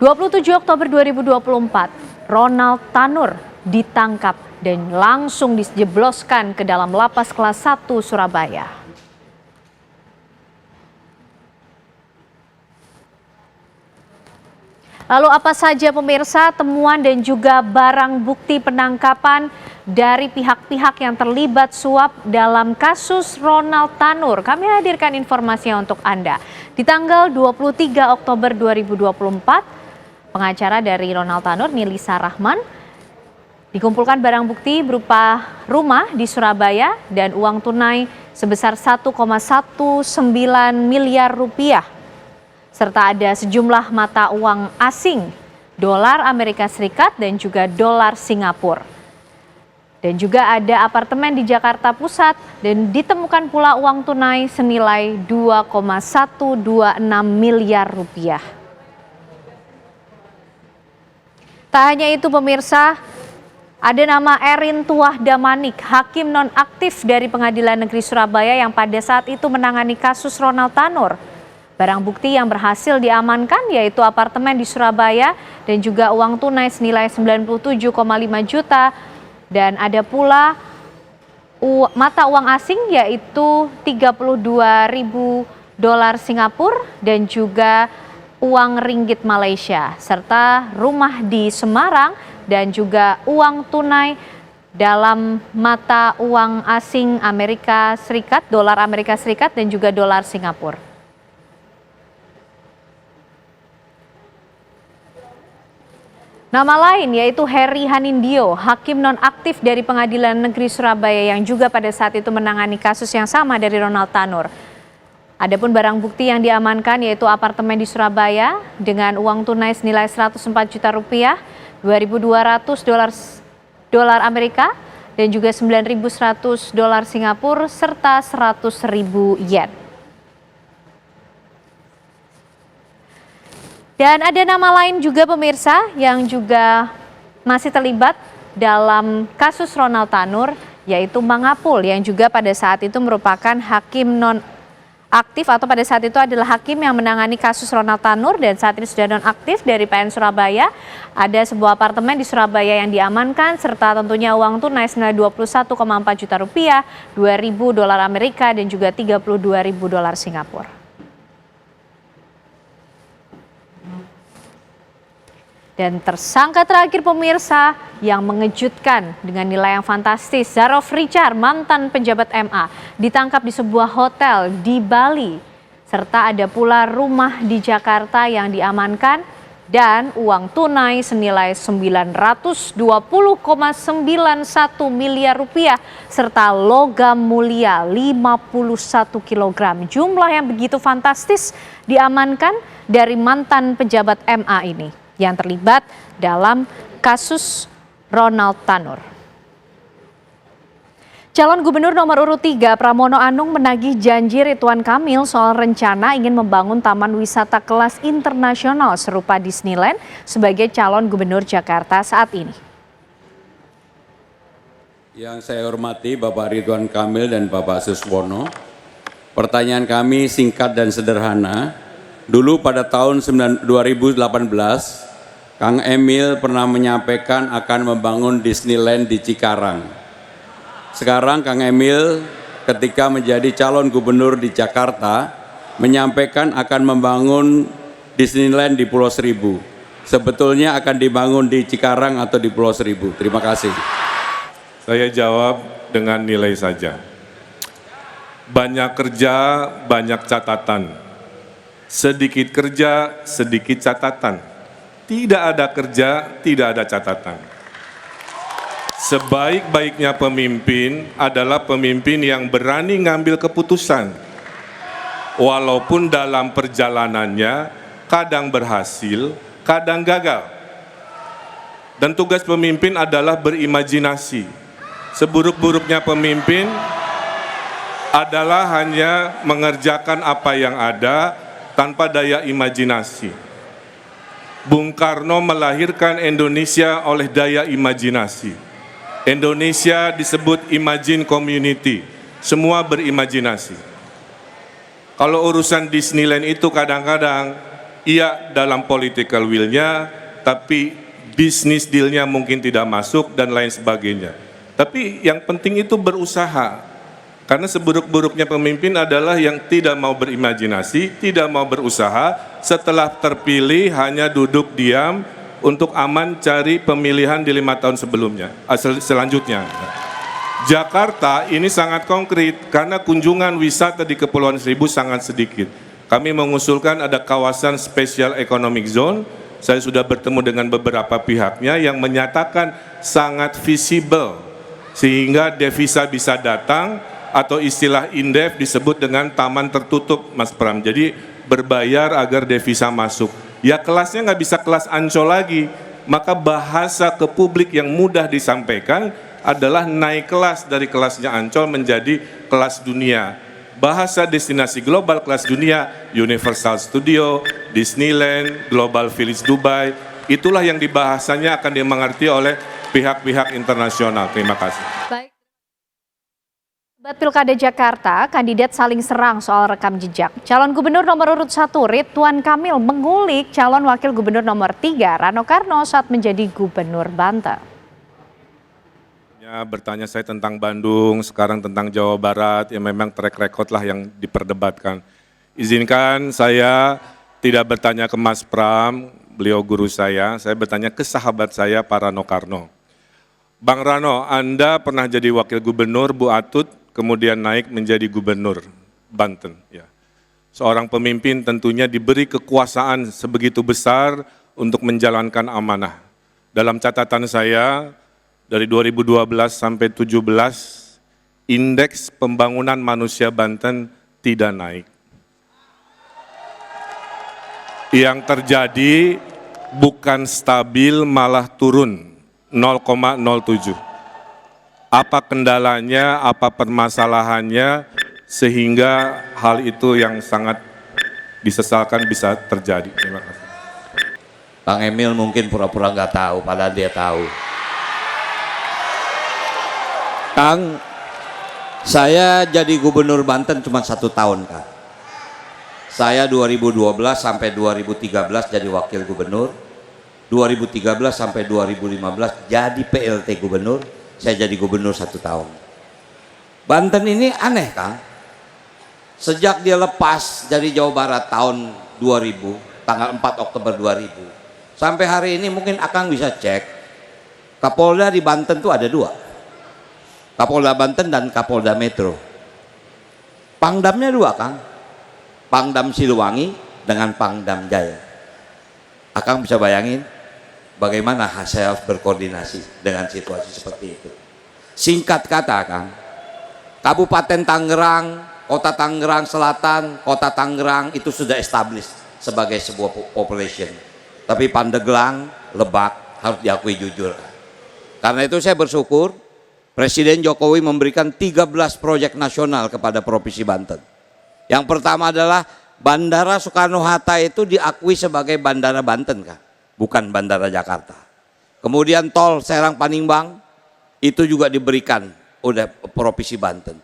(27 Oktober 2024, Ronald Tanur ditangkap dan langsung dijebloskan ke dalam lapas kelas 1 Surabaya. Lalu apa saja pemirsa temuan dan juga barang bukti penangkapan dari pihak-pihak yang terlibat suap dalam kasus Ronald Tanur? Kami hadirkan informasinya untuk Anda. Di tanggal 23 Oktober 2024, pengacara dari Ronald Tanur, Nilisa Rahman, dikumpulkan barang bukti berupa rumah di Surabaya dan uang tunai sebesar 1,19 miliar rupiah. Serta ada sejumlah mata uang asing, dolar Amerika Serikat dan juga dolar Singapura. Dan juga ada apartemen di Jakarta Pusat dan ditemukan pula uang tunai senilai 2,126 miliar rupiah. Tak hanya itu pemirsa, ada nama Erin Tuah Damanik, hakim nonaktif dari Pengadilan Negeri Surabaya yang pada saat itu menangani kasus Ronald Tanur. Barang bukti yang berhasil diamankan yaitu apartemen di Surabaya dan juga uang tunai senilai 97,5 juta dan ada pula mata uang asing yaitu 32.000 dolar Singapura dan juga uang ringgit Malaysia, serta rumah di Semarang dan juga uang tunai dalam mata uang asing Amerika Serikat, dolar Amerika Serikat dan juga dolar Singapura. Nama lain yaitu Heri Hanindyo, hakim nonaktif dari Pengadilan Negeri Surabaya yang juga pada saat itu menangani kasus yang sama dari Ronald Tanur. Adapun barang bukti yang diamankan yaitu apartemen di Surabaya dengan uang tunai senilai 104 juta rupiah, 2.200 dolar Amerika dan juga 9.100 dolar Singapura serta 100.000 yen. Dan ada nama lain juga pemirsa yang juga masih terlibat dalam kasus Ronald Tanur yaitu Mang Apul yang juga pada saat itu merupakan hakim nonaktif atau pada saat itu adalah hakim yang menangani kasus Ronald Tanur dan saat ini sudah nonaktif dari PN Surabaya. Ada sebuah apartemen di Surabaya yang diamankan serta tentunya uang tunai senilai 21,4 juta rupiah, 2.000 dolar Amerika dan juga 32.000 dolar Singapura. Dan tersangka terakhir pemirsa yang mengejutkan dengan nilai yang fantastis, Zarof Richard, mantan penjabat MA, ditangkap di sebuah hotel di Bali. Serta ada pula rumah di Jakarta yang diamankan dan uang tunai senilai 920,91 miliar rupiah serta logam mulia 51 kg. Jumlah yang begitu fantastis diamankan dari mantan pejabat MA ini yang terlibat dalam kasus Ronald Tanur. Calon Gubernur nomor urut 3 Pramono Anung menagih janji Ridwan Kamil soal rencana ingin membangun taman wisata kelas internasional serupa Disneyland sebagai calon Gubernur Jakarta saat ini. Yang saya hormati Bapak Ridwan Kamil dan Bapak Suswono, pertanyaan kami singkat dan sederhana. Dulu pada tahun 2018, Kang Emil pernah menyampaikan akan membangun Disneyland di Cikarang. Sekarang Kang Emil ketika menjadi calon gubernur di Jakarta menyampaikan akan membangun Disneyland di Pulau Seribu. Sebetulnya akan dibangun di Cikarang atau di Pulau Seribu? Terima kasih. Saya jawab dengan nilai saja. Banyak kerja, banyak catatan. Sedikit kerja, sedikit catatan. Tidak ada kerja, tidak ada catatan. Sebaik-baiknya pemimpin adalah pemimpin yang berani ngambil keputusan. Walaupun dalam perjalanannya kadang berhasil, kadang gagal. Dan tugas pemimpin adalah berimajinasi. Seburuk-buruknya pemimpin adalah hanya mengerjakan apa yang ada tanpa daya imajinasi. Bung Karno melahirkan Indonesia oleh daya imajinasi. Indonesia disebut Imagine Community, semua berimajinasi. Kalau urusan Disneyland itu kadang-kadang iya dalam political will-nya, tapi bisnis deal-nya mungkin tidak masuk dan lain sebagainya. Tapi yang penting itu berusaha. Karena seburuk-buruknya pemimpin adalah yang tidak mau berimajinasi, tidak mau berusaha, setelah terpilih hanya duduk diam untuk aman cari pemilihan di 5 tahun sebelumnya, selanjutnya. Jakarta ini sangat konkret karena kunjungan wisata di Kepulauan Seribu sangat sedikit. Kami mengusulkan ada kawasan Special Economic Zone. Saya sudah bertemu dengan beberapa pihaknya yang menyatakan sangat visible sehingga devisa bisa datang. Atau istilah indef disebut dengan taman tertutup, Mas Pram. Jadi berbayar agar devisa masuk. Ya kelasnya nggak bisa kelas Ancol lagi. Maka bahasa ke publik yang mudah disampaikan adalah naik kelas dari kelasnya Ancol menjadi kelas dunia. Bahasa destinasi global kelas dunia, Universal Studio, Disneyland, Global Village Dubai. Itulah yang dibahasanya akan dimengerti oleh pihak-pihak internasional. Terima kasih. Baik. Pilkada Jakarta, kandidat saling serang soal rekam jejak. Calon Gubernur nomor urut 1 Ridwan Kamil mengulik calon Wakil Gubernur nomor 3 Rano Karno saat menjadi Gubernur Banten. Bertanya saya tentang Bandung, sekarang tentang Jawa Barat, ya memang track record lah yang diperdebatkan. Izinkan saya tidak bertanya ke Mas Pram, beliau guru saya bertanya ke sahabat saya Pak Rano Karno. Bang Rano, Anda pernah jadi wakil gubernur, Bu Atut, kemudian naik menjadi gubernur Banten. Ya. Seorang pemimpin tentunya diberi kekuasaan sebegitu besar untuk menjalankan amanah. Dalam catatan saya, dari 2012 sampai 2017, indeks pembangunan manusia Banten tidak naik. Yang terjadi bukan stabil, malah turun 0,07. Apa kendalanya, apa permasalahannya, sehingga hal itu yang sangat disesalkan bisa terjadi. Terima kasih. Kang Emil mungkin pura-pura nggak tahu, padahal dia tahu. Kang, saya jadi gubernur Banten cuma 1 tahun, Kang. Saya 2012 sampai 2013 jadi wakil gubernur, 2013 sampai 2015 jadi PLT gubernur, saya jadi gubernur 1 tahun. Banten ini aneh, Kang. Sejak dia lepas dari Jawa Barat tahun 2000, tanggal 4 Oktober 2000, sampai hari ini mungkin Akang bisa cek, Kapolda di Banten tuh ada 2. Kapolda Banten dan Kapolda Metro. Pangdamnya 2, Kang. Pangdam Siliwangi dengan Pangdam Jaya. Akang bisa bayangin bagaimana saya harus berkoordinasi dengan situasi seperti itu. Singkat kata, Kang, Kabupaten Tangerang, Kota Tangerang Selatan, Kota Tangerang itu sudah established sebagai sebuah population. Tapi Pandeglang, Lebak harus diakui jujur. Karena itu saya bersyukur Presiden Jokowi memberikan 13 proyek nasional kepada Provinsi Banten. Yang pertama adalah Bandara Soekarno-Hatta itu diakui sebagai Bandara Banten, Kak, bukan Bandara Jakarta. Kemudian tol Serang-Panimbang itu juga diberikan oleh Provinsi Banten.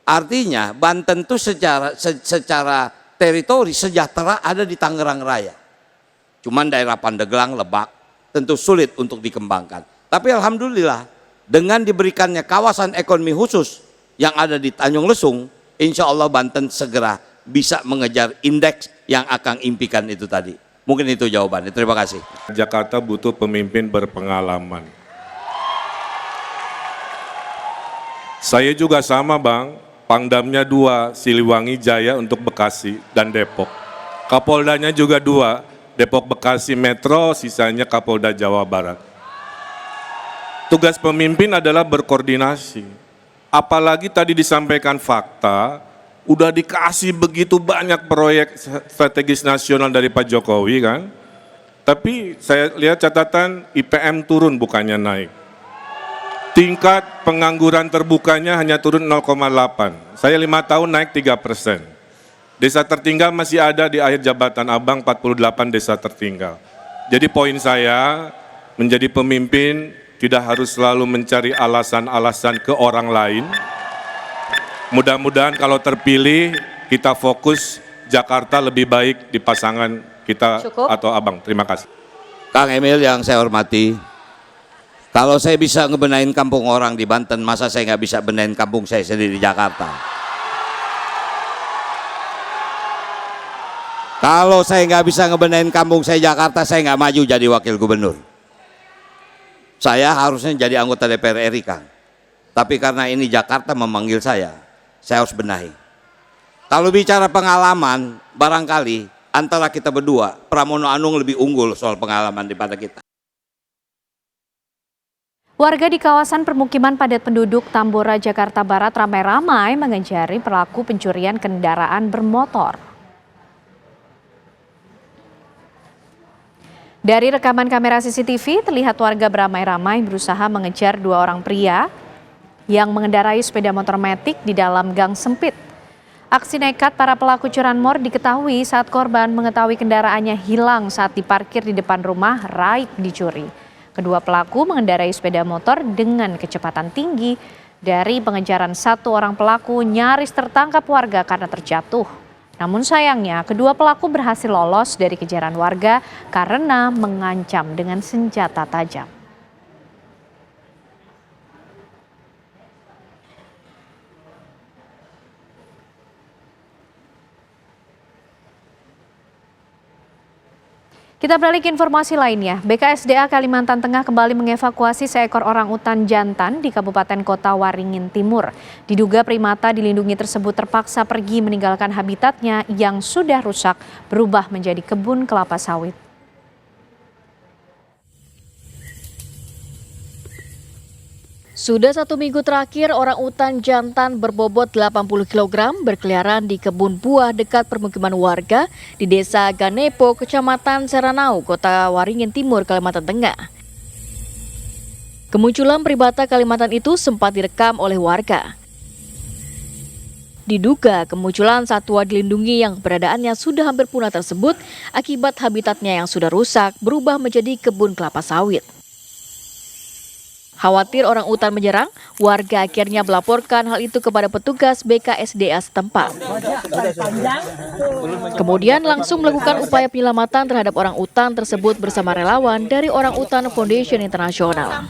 Artinya Banten itu secara teritori sejahtera ada di Tangerang Raya. Cuman daerah Pandeglang, Lebak tentu sulit untuk dikembangkan. Tapi alhamdulillah dengan diberikannya kawasan ekonomi khusus yang ada di Tanjung Lesung, insya Allah Banten segera bisa mengejar indeks yang Akang impikan itu tadi. Mungkin itu jawabannya. Terima kasih. Jakarta butuh pemimpin berpengalaman. Saya juga sama, Bang. Pangdamnya 2, Siliwangi, Jaya untuk Bekasi dan Depok. Kapoldanya juga 2, Depok, Bekasi, Metro, sisanya Kapolda Jawa Barat. Tugas pemimpin adalah berkoordinasi. Apalagi tadi disampaikan fakta, udah dikasih begitu banyak proyek strategis nasional dari Pak Jokowi kan. Tapi saya lihat catatan IPM turun bukannya naik. Tingkat pengangguran terbukanya hanya turun 0,8. Saya 5 tahun naik 3%. Desa tertinggal masih ada di akhir jabatan Abang, 48 desa tertinggal. Jadi poin saya, menjadi pemimpin tidak harus selalu mencari alasan-alasan ke orang lain. Mudah-mudahan kalau terpilih kita fokus Jakarta lebih baik di pasangan kita. Cukup. Atau Abang. Terima kasih. Kang Emil yang saya hormati, kalau saya bisa ngebenahin kampung orang di Banten, masa saya nggak bisa benahin kampung saya sendiri di Jakarta? Kalau saya nggak bisa ngebenahin kampung saya Jakarta, saya nggak maju jadi wakil gubernur. Saya harusnya jadi anggota DPR RI, Kang. Tapi karena ini Jakarta memanggil saya harus benahi. Kalau bicara pengalaman, barangkali antara kita berdua, Pramono Anung lebih unggul soal pengalaman daripada kita. Warga di kawasan permukiman padat penduduk Tambora, Jakarta Barat ramai-ramai mengejar pelaku pencurian kendaraan bermotor. Dari rekaman kamera CCTV, terlihat warga beramai-ramai berusaha mengejar 2 orang pria yang mengendarai sepeda motor matic di dalam gang sempit. Aksi nekat para pelaku curanmor diketahui saat korban mengetahui kendaraannya hilang saat diparkir di depan rumah Raib dicuri. Kedua pelaku mengendarai sepeda motor dengan kecepatan tinggi. Dari pengejaran 1 orang pelaku nyaris tertangkap warga karena terjatuh. Namun sayangnya kedua pelaku berhasil lolos dari kejaran warga karena mengancam dengan senjata tajam. Kita beralih ke informasi lainnya. BKSDA Kalimantan Tengah kembali mengevakuasi seekor orang utan jantan di Kabupaten Kota Waringin Timur. Diduga primata dilindungi tersebut terpaksa pergi meninggalkan habitatnya yang sudah rusak berubah menjadi kebun kelapa sawit. Sudah 1 minggu terakhir, orang utan jantan berbobot 80 kg berkeliaran di kebun buah dekat permukiman warga di Desa Ganepo, Kecamatan Seranau, Kota Waringin Timur, Kalimantan Tengah. Kemunculan primata Kalimantan itu sempat direkam oleh warga. Diduga kemunculan satwa dilindungi yang keberadaannya sudah hampir punah tersebut akibat habitatnya yang sudah rusak berubah menjadi kebun kelapa sawit. Khawatir orang utan menyerang, warga akhirnya melaporkan hal itu kepada petugas BKSDA setempat. Kemudian langsung melakukan upaya penyelamatan terhadap orang utan tersebut bersama relawan dari Orang Utan Foundation Internasional.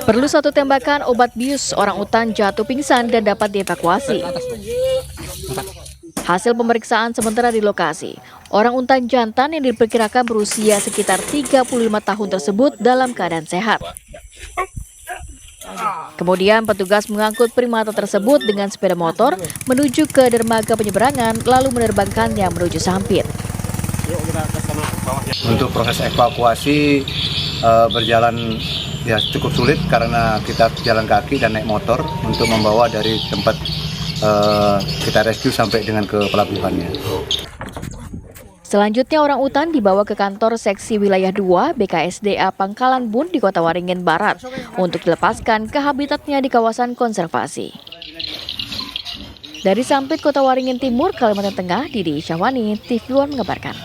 Perlu 1 tembakan obat bius, orang utan jatuh pingsan dan dapat dievakuasi. Hasil pemeriksaan sementara di lokasi, orang utan jantan yang diperkirakan berusia sekitar 35 tahun tersebut dalam keadaan sehat. Kemudian petugas mengangkut primata tersebut dengan sepeda motor menuju ke dermaga penyeberangan lalu menerbangkannya menuju Sampit. Untuk proses evakuasi berjalan ya cukup sulit karena kita jalan kaki dan naik motor untuk membawa dari tempat kita rescue sampai dengan ke pelabuhannya. Selanjutnya orang utan dibawa ke kantor seksi wilayah 2 BKSDA Pangkalan Bun di Kota Waringin Barat untuk dilepaskan ke habitatnya di kawasan konservasi. Dari Sampit, Kota Waringin Timur, Kalimantan Tengah, Didi Syahwani, TV One mengabarkan.